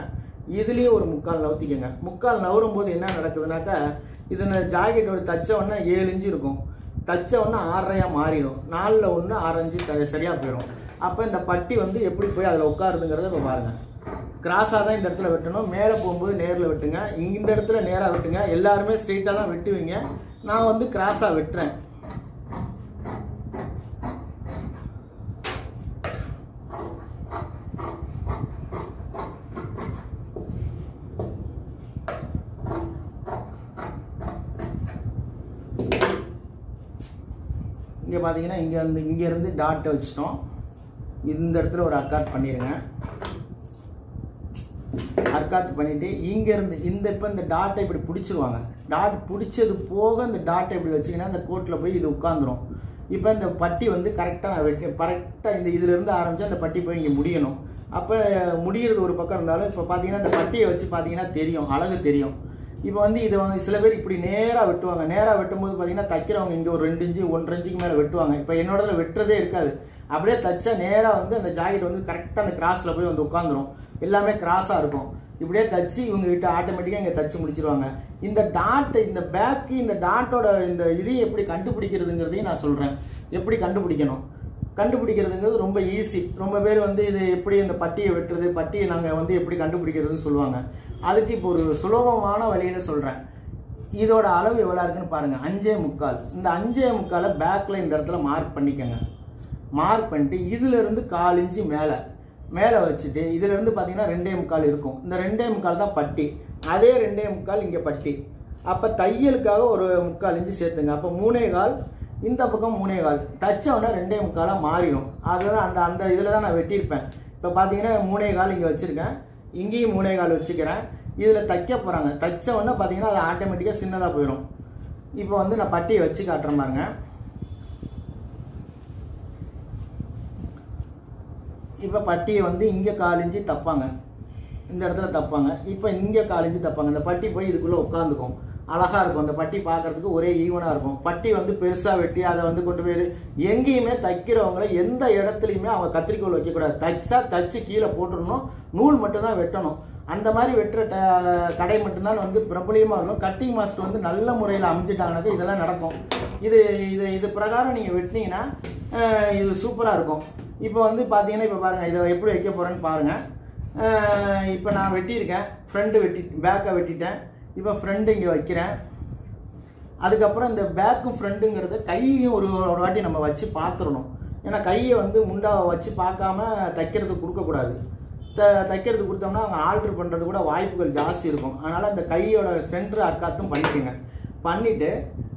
இதுலேயும் ஒரு 3/4 நவுத்திக்கங்க. 3/4 நவரும் போது என்ன நடக்குதுனாக்கா இது ஜாக்கெட்டோட தச்ச உடனே 7 இன்ச்சு இருக்கும். தச்ச உடனே 6.5 மாறிடும். 4ல் 1 6 இன்ச்சு சரியாக போயிடும். அப்போ இந்த பட்டி வந்து எப்படி போய் அதில் உட்காருதுங்கிறத இப்போ பாருங்கள். கிராஸாக தான் இந்த இடத்துல வெட்டணும். மேலே போகும்போது நேரில் வெட்டுங்க. இந்த இடத்துல நேராக வெட்டுங்க. எல்லாருமே ஸ்ட்ரெயிட்டாக தான் வெட்டுவீங்க. நான் வந்து கிராஸாக வெட்டுறேன். இங்கே பார்த்தீங்கன்னா இங்கேருந்து டாட்டை வச்சுட்டோம். இந்த இடத்துல ஒரு அர்க்காட் பண்ணிடுங்க. அர்க்காத் பண்ணிட்டு இங்கேருந்து இப்போ இந்த டாட்டை இப்படி பிடிச்சிருவாங்க. டாட் பிடிச்சது போக இந்த டாட்டை இப்படி வச்சிங்கன்னா இந்த கோட்டில் போய் இது உட்காந்துரும். இப்போ இந்த பட்டி வந்து கரெக்டாக நான் கரெக்டாக இதுலேருந்து ஆரம்பித்தா அந்த பட்டி போய் இங்கே முடியணும். அப்போ முடிகிறது ஒரு பக்கம் இருந்தாலும் இப்போ பார்த்தீங்கன்னா இந்த பட்டியை வச்சு பார்த்தீங்கன்னா தெரியும், அழகு தெரியும். இப்போ வந்து இதை வந்து சில பேர் இப்படி நேராக வெட்டுவாங்க. நேராக வெட்டும்போது பார்த்தீங்கன்னா தைக்கிறவங்க இங்கே ஒரு 2 இன்ச்சு 1.5 இன்ச்சுக்கு மேலே வெட்டுவாங்க. இப்போ என்னோட வெட்டுறதே இருக்காது. அப்படியே தச்சா நேராக வந்து அந்த ஜாக்கெட் வந்து கரெக்டாக அந்த கிராஸில் போய் வந்து உட்காந்துரும். எல்லாமே கிராஸாக இருக்கும். இப்படியே தச்சு இவங்க கிட்ட ஆட்டோமேட்டிக்காக இங்கே தச்சு முடிச்சிருவாங்க. இந்த டாட் இந்த பேக்கு இந்த டாட்டோட இந்த இதையும் எப்படி கண்டுபிடிக்கிறதுங்கிறதையும் நான் சொல்கிறேன். எப்படி கண்டுபிடிக்கிறதுங்கிறது ரொம்ப ஈஸி. ரொம்ப பேர் வந்து இது எப்படி இந்த பட்டியை வெட்டுறது, பட்டியை நாங்கள் வந்து எப்படி கண்டுபிடிக்கிறதுன்னு சொல்லுவாங்க. அதுக்கு இப்போ ஒரு சுலபமான வழின்னு சொல்கிறேன். இதோட அளவு எவ்வளோ இருக்குன்னு பாருங்கள். 5.25. இந்த 5.25 பேக்கில் இந்த இடத்துல மார்க் பண்ணிக்கோங்க. மார்க் பண்ணிட்டு இதிலிருந்து 1/4 இன்ச்சு மேலே வச்சுட்டு இதிலிருந்து பார்த்தீங்கன்னா 2.25 இருக்கும். இந்த 2.25 தான் பட்டி. அதே 2.25 இங்கே பட்டி. அப்போ தையலுக்காக ஒரு 3/4 இன்ச்சு சேர்த்துங்க. அப்போ 3.25, இந்த பக்கம் 3.25. தச்சவொன்னே 2.25 மாறிடும். அதுதான் அந்த இதில் தான் நான் வெட்டியிருப்பேன். இப்போ பார்த்தீங்கன்னா 3.25 இங்கே வச்சுருக்கேன். இங்கேயும் 3.25 வச்சுக்கிறேன். இதில் தைக்க போகிறாங்க. தச்சவொன்னே பார்த்தீங்கன்னா அது ஆட்டோமேட்டிக்காக சின்னதாக போயிடும். இப்போ வந்து நான் பட்டியை வச்சு காட்டுறேன் பாருங்க. இப்போ பட்டியை வந்து இங்கே 1/4 இன்ச்சு தப்பாங்க. இந்த இடத்துல தப்பாங்க. இப்போ இங்கே 1/4 இன்ச்சு தப்பாங்க. இந்த பட்டி போய் இதுக்குள்ளே உட்காந்துக்கும். அழகாக இருக்கும். அந்த பட்டி பார்க்கறதுக்கு ஒரே ஈவனாக இருக்கும். பட்டி வந்து பெருசாக வெட்டி அதை வந்து கொண்டு போய் எங்கேயுமே தைக்கிறவங்கள எந்த இடத்துலையுமே அவங்க கத்திரிக்கோள் வைக்கக்கூடாது. தச்சு கீழே போட்டுடணும். நூல் மட்டும்தான் வெட்டணும். அந்த மாதிரி வெட்டுற கடை மட்டும்தான் வந்து பிரபலியமாக இருக்கும். கட்டிங் மாஸ்டர் வந்து நல்ல முறையில் அமைஞ்சிட்டாங்கனாக்கா இதெல்லாம் நடக்கும். இது பிரகாரம் நீங்கள் வெட்டினீங்கன்னா இது சூப்பராக இருக்கும். இப்போ வந்து பார்த்தீங்கன்னா இப்போ பாருங்கள், இதை எப்படி வைக்க போகிறேன்னு பாருங்கள். இப்போ நான் வெட்டியிருக்கேன். பேக்கை வெட்டிட்டேன். இப்போ ஃப்ரண்ட் இங்கே வைக்கிறேன். அதுக்கப்புறம் இந்த பேக்கும் ஃப்ரண்ட்டுங்கிறத கையையும் ஒரு வாட்டி நம்ம வச்சு பார்த்துடணும். ஏன்னா கையை வந்து முண்டாவை வச்சு பார்க்காம தைக்கிறதுக்கு கொடுக்கக்கூடாது. தைக்கிறது கொடுத்தோம்னா அவங்க ஆல்ட்ரு பண்ணுறது கூட வாய்ப்புகள் ஜாஸ்தி இருக்கும். அதனால் அந்த கையோட சென்டர் அர்க்காத்தும் பண்ணிக்கோங்க. பண்ணிவிட்டு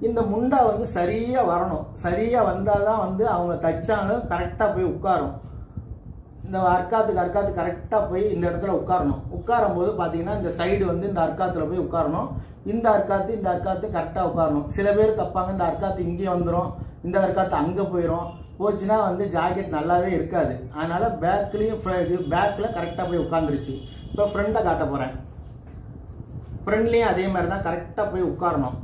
இந்த முண்டா வந்து சரியா வரணும். சரியா வந்தாதான் வந்து அவங்க தச்சாலும் கரெக்டா போய் உட்காரும். இந்த அர்க்காத்துக்கு கரெக்டா போய் இந்த இடத்துல உட்காரணும். உட்காரும் போது பாத்தீங்கன்னா இந்த சைடு வந்து இந்த அர்க்காத்துல போய் உட்காரணும். இந்த அர்க்காத்து கரெக்டா உட்காரணும். சில பேர் தப்பாங்க, இந்த அர்க்காத்து இங்கே வந்துடும், இந்த அர்க்காத்து அங்க போயிடும். போச்சுன்னா வந்து ஜாக்கெட் நல்லாவே இருக்காது. அதனால பேக்ல கரெக்டா போய் உட்கார்ந்துருச்சு. இப்போ ஃப்ரண்ட்டை காட்ட போறேன். ஃப்ரண்ட்லயும் அதே மாதிரி தான் கரெக்டா போய் உட்காரணும்.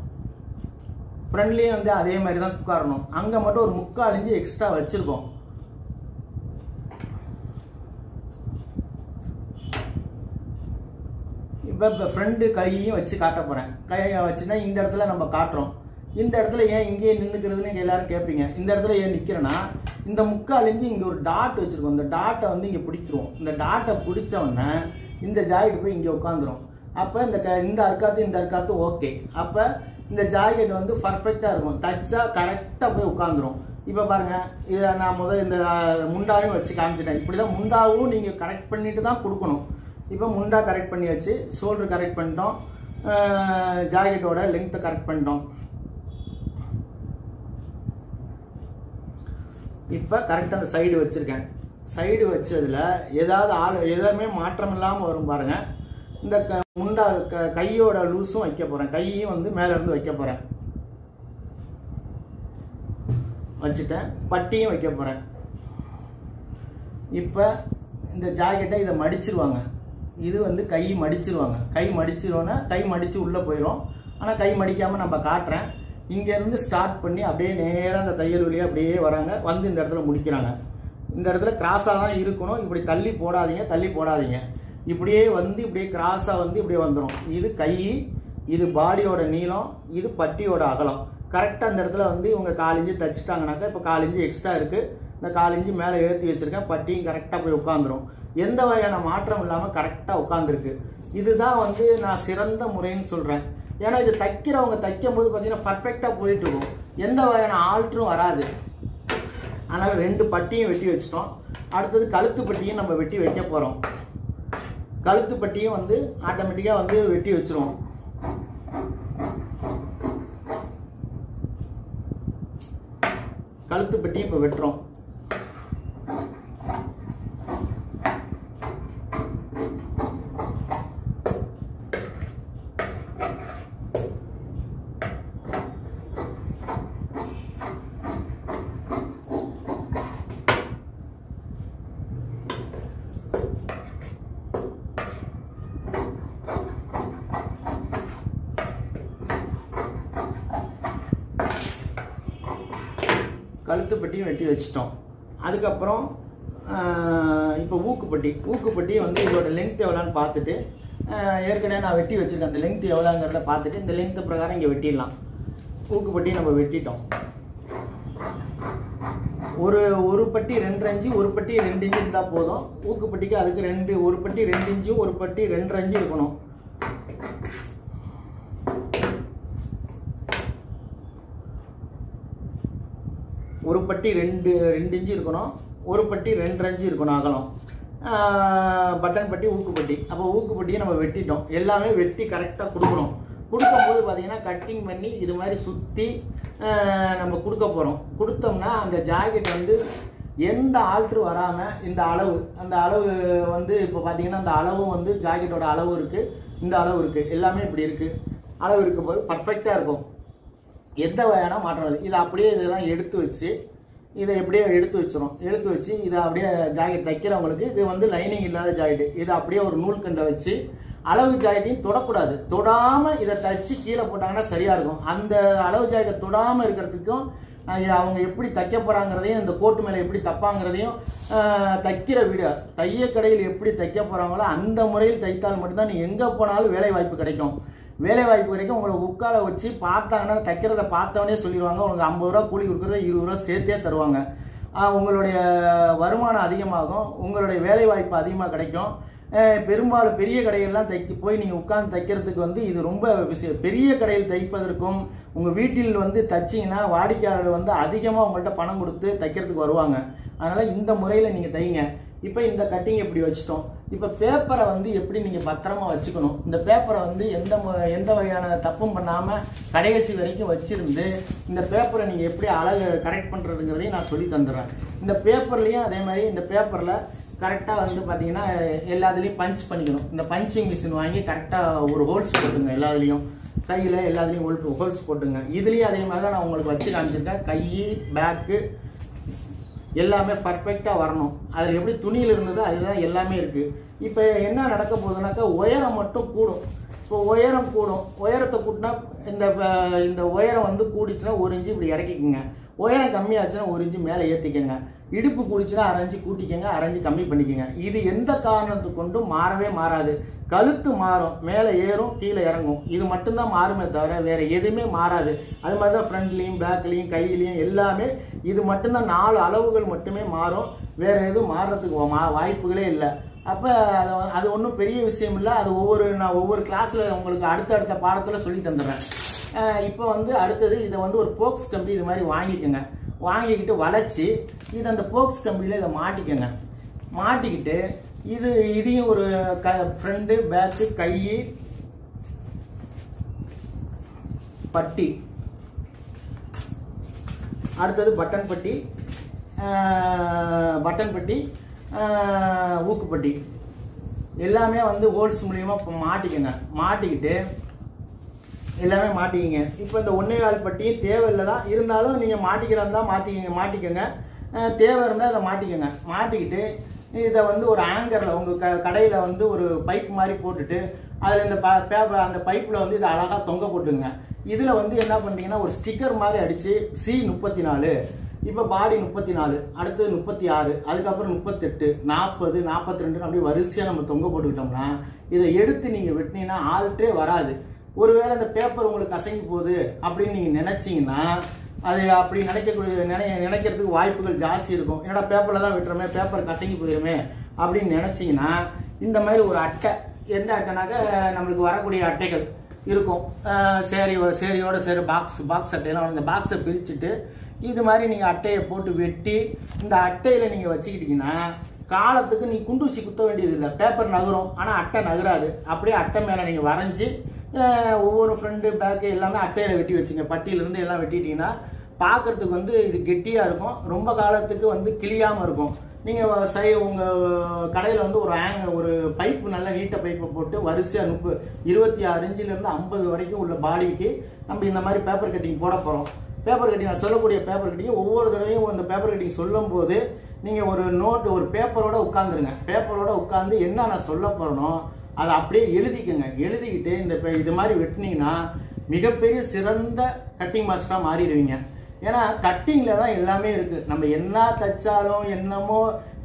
ஃப்ரண்ட்லயும் வந்து அதே மாதிரி தான் உட்காரணும். அங்க மட்டும் ஒரு 3/4 இன்ச் எக்ஸ்ட்ரா வச்சிருக்கோம். இப்போ ஃப்ரண்ட் கையையும் வச்சு காட்ட போறேன். கையை வச்சுன்னா இந்த இடத்துல நம்ம காட்டுறோம். இந்த இடத்துல ஏன் இங்கேயே நின்றுக்கிறதுன்னு எல்லாரும் கேட்பீங்க. இந்த இடத்துல ஏன் நிற்கிறேன்னா, இந்த 3/4 இன்ச் இங்கே ஒரு டாட் வச்சிருக்கோம். இந்த டாட்டை வந்து இங்கே பிடிக்கிறோம். இந்த டாட்டை பிடிச்ச உடனே இந்த ஜாக்கெட் போய் இங்கே உட்காந்துரும். அப்போ இந்த அர்க்காத்து ஓகே. அப்போ இந்த ஜாக்கெட் வந்து பர்ஃபெக்டா இருக்கும். தச்சா கரெக்டா போய் உட்காந்துரும். இப்போ பாருங்க, இதை நான் இந்த முண்டாவையும் வச்சு காமிச்சிட்டேன். இப்படிதான் முண்டாவும் நீங்க கரெக்ட் பண்ணிட்டு தான் கொடுக்கணும். இப்போ முண்டா கரெக்ட் பண்ணி வச்சு, ஷோல்டர் கரெக்ட் பண்ணிட்டோம், ஜாக்கெட்டோட லெங்த்தை கரெக்ட் பண்ணிட்டோம். இப்போ கரெக்டாக அந்த சைடு வச்சிருக்கேன். சைடு வச்சதுல எதுவுமே மாற்றம் இல்லாமல் வரும் பாருங்க. இந்த முண்டா கையோட லூஸும் வைக்க போறேன். கையையும் வந்து மேல இருந்து வைக்க போறேன். வச்சுட்டேன். பட்டியும் வைக்க போறேன். இப்ப இந்த ஜாக்கெட்டை இதை மடிச்சிருவாங்க. இது வந்து கை மடிச்சிருவாங்க. கை மடிச்சிருவோன்னா கை மடிச்சு உள்ள போயிடும். ஆனா கை மடிக்காம நம்ம காட்டுறேன். இங்க இருந்து ஸ்டார்ட் பண்ணி அப்படியே நேரம் அந்த தையல் வழியா அப்படியே வராங்க. வந்து இந்த இடத்துல முடிக்கிறாங்க. இந்த இடத்துல கிராஸா தான் இருக்கணும். இப்படி தள்ளி போடாதீங்க. இப்படியே வந்து இப்படியே கிராஸா வந்து இப்படியே வந்துடும். இது கை, இது பாடியோட நீளம், இது பட்டியோட அகலம். கரெக்டா இந்த இடத்துல வந்து இவங்க 1/4 இன்ச் தச்சுட்டாங்கனாக்கா இப்போ 1/4 இன்ச் எக்ஸ்ட்ரா இருக்கு. இந்த 1/4 இன்ச் மேல ஏற்றி வச்சிருக்கேன். பட்டியும் கரெக்டா போய் உட்காந்துரும். எந்த வகையான மாற்றம் இல்லாம கரெக்டா உட்காந்துருக்கு. இதுதான் வந்து நான் சிறந்த முறைன்னு சொல்றேன். ஏன்னா இது தைக்கிறவங்க தைக்கும் போது பாத்தீங்கன்னா பர்ஃபெக்டா போயிட்டு இருக்கும். எந்த வகையான ஆல்ட்ரும் வராது. அதனால 2 பட்டியும் வெட்டி வச்சிட்டோம். அடுத்தது கழுத்து பட்டியும் நம்ம வெட்டி வைக்க போறோம். கழுத்து பட்டியும் வந்து ஆட்டோமேட்டிக்கா வந்து வெட்டி வச்சிருவோம். கழுத்து பட்டியும் இப்ப வெட்டுறோம். கழுத்து பட்டியும் வெட்டி வச்சிட்டோம். அதுக்கப்புறம் இப்போ ஊக்குப்பட்டி வந்து இதோட லெங்த் எவ்வளோன்னு பார்த்துட்டு, ஏற்கனவே நான் வெட்டி வச்சிருக்கேன். அந்த லெங்த் எவ்வளோங்கிறத பார்த்துட்டு இந்த லெங்த் பிரகாரம் இங்கே வெட்டிடலாம். ஊக்குப்பட்டி நம்ம வெட்டிட்டோம். ஒரு பட்டி 2.5 இன்ச்சு, ஒரு பட்டி 2 இன்ச்சு இருந்தால் போதும். ஊக்குப்பட்டிக்கு அதுக்கு ஒரு பட்டி 2 இன்ச்சும் ஒரு பட்டி 2.5 இன்ச்சு இருக்கணும். ஒரு பட்டி 2 இன்ச்சு இருக்கணும், ஒரு பட்டி 2.5 இன்ச்சு இருக்கணும் அகலம். பட்டன் பட்டி, ஊக்குப்பட்டி. அப்போ ஊக்குப்பட்டியை நம்ம வெட்டிட்டோம். எல்லாமே வெட்டி கரெக்டாக கொடுக்கணும். கொடுக்கும்போது பார்த்தீங்கன்னா கட்டிங் பண்ணி இது மாதிரி சுற்றி நம்ம கொடுக்க போகிறோம். கொடுத்தோம்னா அந்த ஜாக்கெட் வந்து எந்த ஆல்ட்ரு வராமல் அந்த அளவு வந்து இப்போ பார்த்தீங்கன்னா அந்த அளவும் வந்து ஜாக்கெட்டோட அளவு இருக்குது, இந்த அளவு இருக்குது, எல்லாமே இப்படி இருக்குது. அளவு இருக்கும்போது பர்ஃபெக்டாக இருக்கும். எந்த வகையான மாற்றம் இல்லை. இதை அப்படியே இதெல்லாம் எடுத்து வச்சு இதை எப்படியே எடுத்து வச்சிடும். எடுத்து வச்சு இதை அப்படியே ஜாக்கெட் தைக்கிறவங்களுக்கு இது வந்து லைனிங் இல்லாத ஜாக்கெட். இதை அப்படியே ஒரு நூல் கண்டை வச்சு அளவு ஜாக்கெட்டையும் தொடக்கூடாது. தொடாமல் இதை தச்சு கீழே போட்டாங்கன்னா சரியா இருக்கும். அந்த அளவு ஜாக்கெட் தொடாமல் இருக்கிறதுக்கும் அவங்க எப்படி தைக்க போறாங்கிறதையும், இந்த கோட்டு மேலே எப்படி தைப்பாங்கிறதையும் தைக்கிற வீடியோ, தைய கடையில் எப்படி தைக்க போறாங்களோ அந்த முறையில் தைத்தால் மட்டும்தான் நீ எங்கே போனாலும் வேலை வாய்ப்பு கிடைக்கும். உங்களை உட்கார வச்சு பார்த்தாங்கன்னா தைக்கிறத பார்த்தவனே சொல்லிடுவாங்க. உங்களுக்கு 50 ரூபா கூலி கொடுக்குறத 20 ரூபா சேர்த்தே தருவாங்க. உங்களுடைய வருமானம் அதிகமாகும், உங்களுடைய வேலை வாய்ப்பு அதிகமாக கிடைக்கும். பெரும்பாலும் பெரிய கடைகள்லாம் போய் நீங்கள் உட்கார்ந்து தைக்கிறதுக்கு வந்து இது ரொம்ப விஷயம். பெரிய கடையில் தைப்பதற்கும் உங்கள் வீட்டில் வந்து தைச்சிங்கன்னா வாடிக்கையாளர்கள் வந்து அதிகமாக உங்கள்கிட்ட பணம் கொடுத்து தைக்கிறதுக்கு வருவாங்க. அதனால இந்த முறையில் நீங்கள் தைங்க. இப்போ இந்த கட்டிங் இப்படி வச்சிட்டோம். இப்போ பேப்பரை வந்து எப்படி நீங்கள் பத்திரமா வச்சுக்கணும், இந்த பேப்பரை வந்து எந்த வகையான தப்பும் பண்ணாமல் கடைசி வரைக்கும் வச்சிருந்து இந்த பேப்பரை நீங்கள் எப்படி கரெக்ட் பண்ணுறதுங்கிறதையும் நான் சொல்லி தந்துடுறேன். இந்த பேப்பர்லேயும் அதே மாதிரி இந்த பேப்பரில் கரெக்டாக வந்து பார்த்தீங்கன்னா எல்லாத்துலேயும் பஞ்ச் பண்ணிக்கணும். இந்த பஞ்சிங் மிஷின் வாங்கி கரெக்டாக ஒரு ஹோல்ஸ் போட்டுங்க, எல்லாத்துலேயும் கையில் எல்லாத்துலேயும் ஹோல்ஸ் போட்டுங்க. இதுலேயும் அதே மாதிரி தான் நான் உங்களுக்கு வச்சு காமிச்சிருக்கேன். கை, பேக்கு எல்லாமே பர்ஃபெக்டாக வரணும். அதில் எப்படி துணியில் இருந்ததோ அதுதான் எல்லாமே இருக்குது. இப்போ என்ன நடக்க போகுதுனாக்கா உயரம் மட்டும் கூடும். இப்போ உயரம் கூடும், உயரத்தை கூட்டினா இந்த உயரம் வந்து கூடிச்சுன்னா 1 இன்ச்சு இப்படி இறக்கிக்குங்க. உயரம் கம்மியாச்சுன்னா 1 இன்ச்சு மேலே ஏற்றிக்கங்க. இடுப்பு கூடிச்சுன்னா 1/2 இன்ச்சு கூட்டிக்கங்க, 1/2 இன்ச்சு கம்மி பண்ணிக்கங்க. இது எந்த காரணத்துக்கு கொண்டும் மாறவே மாறாது. கழுத்து மாறும், மேலே ஏறும், கீழே இறங்கும். இது மட்டும்தான் மாறுமே தவிர வேற எதுவுமே மாறாது. அது மாதிரி தான் ஃப்ரண்ட்லையும் பேக்லையும் கையிலையும் எல்லாமே இது மட்டும்தான் 4 அளவுகள் மட்டுமே மாறும். வேற எதுவும் மாறுறதுக்கு வாய்ப்புகளே இல்லை. அப்போ அது ஒன்றும் பெரிய விஷயம் இல்லை. அது நான் ஒவ்வொரு கிளாஸில் உங்களுக்கு அடுத்த பாடத்தில் சொல்லி தந்துடுறேன். இப்போ வந்து அடுத்தது இதை வந்து ஒரு போக்ஸ் கம்பி இது மாதிரி வாங்கிக்கோங்க. வாங்கிக்கிட்டு வளைச்சி இது அந்த போக்ஸ் கம்பியில் இதை மாட்டிக்கோங்க. மாட்டிக்கிட்டு இதையும் ஒரு ஃப்ரண்ட் பேக்கு கை பட்டி, அடுத்தது பட்டன் பட்டி ஊக்குப்பட்டி எல்லாமே வந்து ஹோல்ஸ் மூலியமா மாட்டிக்கங்க. மாட்டிக்கிட்டு எல்லாமே மாட்டிக்கிங்க. இப்போ இந்த 1/4 பட்டியும் தேவையில்லை தான், இருந்தாலும் நீங்கள் மாட்டிக்கிறதா மாட்டிக்கங்க. தேவை இருந்தால் அதை மாட்டிக்கங்க. மாட்டிக்கிட்டு இதை வந்து ஒரு ஆங்கரில் உங்கள் கடையில் வந்து ஒரு பைப் மாதிரி போட்டுட்டு அதில் இந்த பேப்பர் அந்த பைப்பில் வந்து இதை அழகாக தொங்க போட்டுங்க. இதில் வந்து என்ன பண்ணுறீங்கன்னா ஒரு ஸ்டிக்கர் மாதிரி அடித்து C34, இப்போ பாடி 34, அடுத்தது 36, அதுக்கப்புறம் 38, 40, 42 அப்படி வரிசையாக நம்ம தொங்க போட்டுக்கிட்டோம்னா இதை எடுத்து நீங்கள் வெட்டினீங்கன்னா ஆல்ட்டே வராது. ஒருவேளை இந்த பேப்பர் உங்களுக்கு அசைஞ்சு போகுது அப்படின்னு நீங்கள் நினைச்சீங்கன்னா அது அப்படி நினைக்கிறதுக்கு வாய்ப்புகள் ஜாஸ்தி இருக்கும். என்னடா பேப்பரில் தான் வெட்டுறோமே, பேப்பர் கசங்கி போயிருமே அப்படின்னு நினைச்சீங்கன்னா இந்த மாதிரி ஒரு அட்டை, எந்த அட்டைனாக்க நம்மளுக்கு வரக்கூடிய அட்டைகள் இருக்கும். சேரியோட சேரி பாக்ஸ் அட்டையெல்லாம் இந்த பாக்ஸை பிரிச்சுட்டு இது மாதிரி நீங்கள் அட்டையை போட்டு வெட்டி இந்த அட்டையில் நீங்கள் வச்சுக்கிட்டீங்கன்னா காலத்துக்கு நீங்கள் குண்டூசி குத்த வேண்டியது இல்லை. பேப்பர் நகரும், ஆனால் அட்டை நகராது. அப்படியே அட்டை மேலே நீங்கள் வரைஞ்சி ஒவ்வொரு ஃப்ரண்ட் பேக்கு எல்லாமே அட்டையில் வெட்டி வச்சுங்க. பட்டியிலேருந்து எல்லாம் வெட்டிட்டீங்கன்னா பார்க்கறதுக்கு வந்து இது கெட்டியாக இருக்கும், ரொம்ப காலத்துக்கு வந்து கிளியாமல் இருக்கும். நீங்கள் உங்கள் கடையில் வந்து ஒரு பைப்பு, நல்ல நீட்ட பைப்பை போட்டு வரிசையாக 26 இன்ச்சிலேருந்து 50 வரைக்கும் உள்ள பாடிக்கு நம்ம இந்த மாதிரி பேப்பர் கட்டிங் போட போகிறோம். பேப்பர் கட்டிங் நான் சொல்லக்கூடிய பேப்பர் கட்டிங் ஒவ்வொரு தடவையும் அந்த பேப்பர் கட்டிங் சொல்லும் போது நீங்கள் ஒரு பேப்பரோட உட்காந்துருங்க. பேப்பரோட உட்காந்து என்ன நான் சொல்ல போகிறேனோ அதை அப்படியே எழுதிக்கங்க. எழுதிக்கிட்டு இது மாதிரி வெட்டினீங்கன்னா மிகப்பெரிய சிறந்த கட்டிங் மாஸ்டராக மாறிடுவீங்க. ஏன்னா கட்டிங்கில் தான் எல்லாமே இருக்குது. நம்ம என்ன தச்சாலும் என்னமோ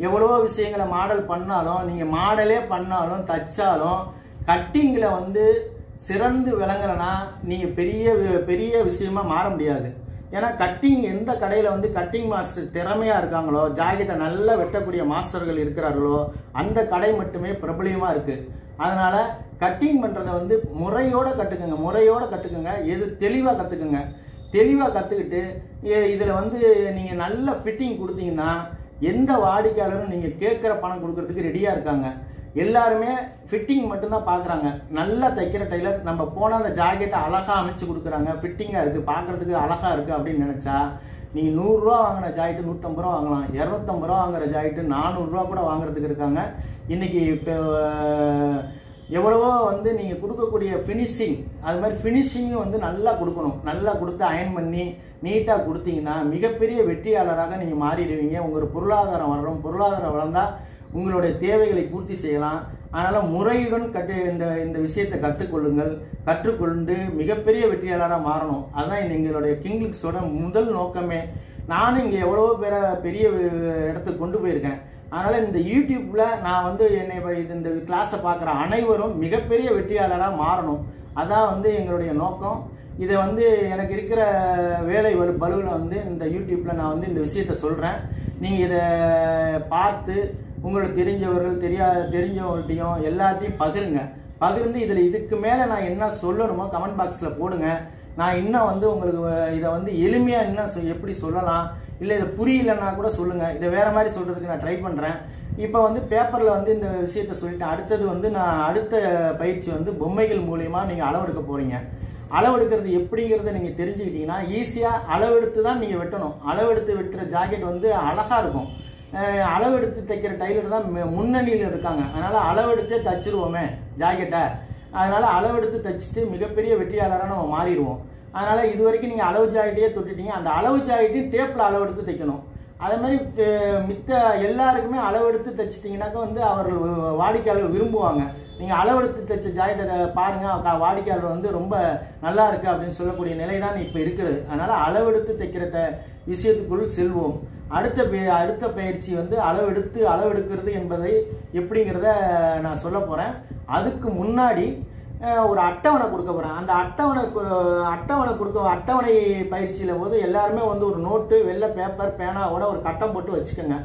எவ்வளவோ விஷயங்களை மாடல் பண்ணாலும், நீங்கள் மாடலே பண்ணாலும் தச்சாலும் கட்டிங்கில் வந்து சிறந்து விளங்கலைன்னா நீங்கள் பெரிய விஷயமா மாற முடியாது. ஏன்னா கட்டிங் எந்த கடையில் வந்து கட்டிங் மாஸ்டர் திறமையாக இருக்காங்களோ, ஜாக்கெட்டை நல்லா வெட்டக்கூடிய மாஸ்டர்கள் இருக்கிறார்களோ அந்த கடை மட்டுமே பிரபலியமாக இருக்குது. அதனால கட்டிங் பண்ணுறதை வந்து முறையோட கற்றுக்குங்க. எது தெளிவாக கற்றுக்குங்க. தெளிவாக கற்றுக்கிட்டு இதில் வந்து நீங்கள் நல்ல ஃபிட்டிங் கொடுத்தீங்கன்னா எந்த வாடிக்கையாளரும் நீங்கள் கேட்குற பணம் கொடுக்கறதுக்கு ரெடியாக இருக்காங்க. எல்லாருமே ஃபிட்டிங் மட்டும்தான் பார்க்குறாங்க. நல்லா தைக்கிற டெய்லர் நம்ம போனால் அந்த ஜாக்கெட்டை அழகாக அமைச்சு கொடுக்குறாங்க, ஃபிட்டிங்காக இருக்குது, பார்க்குறதுக்கு அழகாக இருக்குது அப்படின்னு நினச்சா நீங்கள் 100 ரூபா வாங்கின ஜாக்கெட்டு 150 ரூபா வாங்கலாம். 250 ரூபா வாங்குற ஜாக்கெட்டு 400 ரூபா கூட வாங்குறதுக்கு இருக்காங்க. இன்னைக்கு இப்போ எவ்வளவோ வந்து நீங்கள் கொடுக்கக்கூடிய ஃபினிஷிங், அது மாதிரி ஃபினிஷிங்கும் வந்து நல்லா கொடுக்கணும். நல்லா கொடுத்து அயன் பண்ணி நீட்டாக கொடுத்தீங்கன்னா மிகப்பெரிய வெற்றியாளராக நீங்கள் மாறிடுவீங்க. உங்களுக்கு பொருளாதாரம் வளரும். பொருளாதாரம் வளர்ந்தால் உங்களுடைய தேவைகளை பூர்த்தி செய்யலாம். அதனால் முறையுடன் இந்த விஷயத்தை கற்றுக்கொண்டு மிகப்பெரிய வெற்றியாளராக மாறணும். அதுதான் எங்களுடைய கிங்லிக்ஸோட முதல் நோக்கமே. நானும் இங்கே எவ்வளவோ பேரை பெரிய இடத்துக்கு கொண்டு போயிருக்கேன். அதனால் இந்த யூடியூப்பில் நான் வந்து இந்த கிளாஸை பார்க்குற அனைவரும் மிகப்பெரிய வெற்றியாளராக மாறணும். அதான் வந்து எங்களுடைய நோக்கம். இதை வந்து எனக்கு இருக்கிற வேலை பலுவில் வந்து இந்த யூடியூப்பில் நான் வந்து இந்த விஷயத்த சொல்கிறேன். நீங்கள் இதை பார்த்து உங்களுக்கு தெரிஞ்சவங்கள்ட்டையும் எல்லாத்தையும் பகிர்ந்து இதில் இதுக்கு மேலே நான் என்ன சொல்லணுமோ கமெண்ட் பாக்ஸில் போடுங்க. நான் இன்னும் வந்து உங்களுக்கு இதை வந்து எளிமையா இன்னும் எப்படி சொல்லலாம், இல்லை இதை புரியலன்னா கூட சொல்லுங்க, இதை வேற மாதிரி சொல்றதுக்கு நான் ட்ரை பண்றேன். இப்போ வந்து பேப்பர்ல வந்து இந்த விஷயத்த சொல்லிட்டேன். அடுத்தது வந்து நான் அடுத்த பயிற்சி வந்து பொம்மைகள் மூலியமா நீங்க அளவெடுக்க போறீங்க. அளவெடுக்கிறது எப்படிங்கிறத நீங்க தெரிஞ்சுக்கிட்டீங்கன்னா ஈஸியா அளவெடுத்து தான் நீங்க வெட்டணும். அளவெடுத்து வெட்டுற ஜாக்கெட் வந்து அழகா இருக்கும். அளவெடுத்து தைக்கிற டைலர் தான் முன்னணியில் இருக்காங்க. அதனால அளவெடுத்தே தச்சிருவோமே ஜாக்கெட்டை, அதனால அளவெடுத்து தைச்சிட்டு மிகப்பெரிய வெற்றியாளராக நம்ம மாறிடுவோம். அதனால இது வரைக்கும் நீங்க அளவு ஜாக்கெட்டையே தொட்டுட்டீங்க. அந்த அளவு ஜாக்கெட்டையும் டேப்ல அளவெடுத்து தைக்கணும். அதே மாதிரி மித்த எல்லாருக்குமே அளவெடுத்து தைச்சிட்டிங்கனாக்கா வந்து அவர்கள் வாடிக்கையாளர் விரும்புவாங்க. நீங்க அளவெடுத்து தைச்ச ஜாக்கெட்டை பாருங்க, வாடிக்கையாளர் வந்து ரொம்ப நல்லா இருக்கு அப்படின்னு சொல்லக்கூடிய நிலை தான் இப்ப இருக்குது. அதனால அளவெடுத்து தைக்கிற விஷயத்துக்குள் செல்வோம். அடுத்த பயிற்சி வந்து அளவெடுக்கிறது என்பதை எப்படிங்கிறத நான் சொல்ல போறேன். அதுக்கு முன்னாடி ஒரு அட்டவணை கொடுக்க போறேன். அந்த அட்டவணை பயிற்சியில போது எல்லாருமே வந்து ஒரு நோட்டு, வெள்ளை பேப்பர், பேனாவோட ஒரு கட்டம் போட்டு வச்சுக்கோங்க.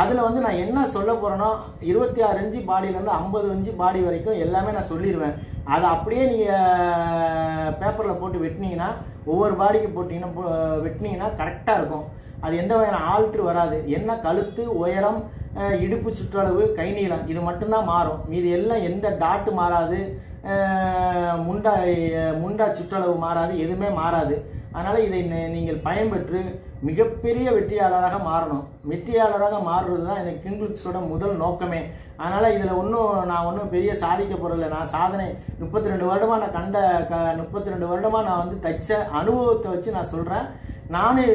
அதுல வந்து நான் என்ன சொல்ல போறேனோ 26 இன்ச்சு பாடியில இருந்து 50 இன்ச்சு பாடி வரைக்கும் எல்லாமே நான் சொல்லிடுவேன். அதை அப்படியே நீங்க பேப்பர்ல போட்டு வெட்டினீங்கன்னா, ஒவ்வொரு பாடிக்கு போட்டீங்கன்னா வெட்டினீங்கன்னா கரெக்டா இருக்கும். அது எந்த வகையான ஆல்ட்ரு வராது. என்ன கழுத்து உயரம், இடுப்பு சுற்றளவு, கை நீளம், இது மட்டும்தான் மாறும். மீது எல்லாம் எந்த டாட்டு மாறாது, முண்டா சுற்றளவு மாறாது, எதுவுமே மாறாது. அதனால இதை நீங்கள் பயன்பெற்று மிகப்பெரிய வெற்றியாளராக மாறணும். வெற்றியாளராக மாறுறது தான் எனக்கு கிங்லுக்ஸோட முதல் நோக்கமே. அதனால இதுல நான் ஒன்றும் பெரிய சாதிக்க போறதில்லை. நான் சாதனை 32 வருடமா நான் 32 வருடமா நான் வந்து தைச்ச அனுபவத்தை வச்சு நான் சொல்றேன். நானே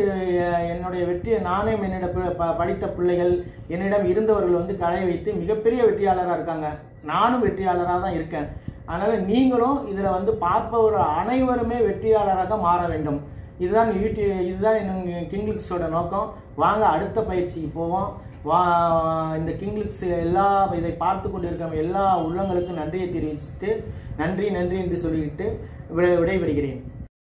என்னுடைய வெற்றியை என்னிடம் படித்த பிள்ளைகள், என்னிடம் இருந்தவர்கள் வந்து கடை வைத்து மிகப்பெரிய வெற்றியாளராக இருக்காங்க. நானும் வெற்றியாளராக தான் இருக்கேன். அதனால நீங்களும் இதுல வந்து பார்ப்பவர் அனைவருமே வெற்றியாளராக மாற வேண்டும். இதுதான் கிங்லுக்ஸோட நோக்கம். வாங்க அடுத்த பயிற்சிக்கு போவோம். இந்த கிங்லுக்ஸ் இதை பார்த்து கொண்டிருக்க எல்லா உள்ளங்களுக்கும் நன்றியை தெரிவிச்சுட்டு நன்றி என்று சொல்லிட்டு விடைபெறுகிறேன்.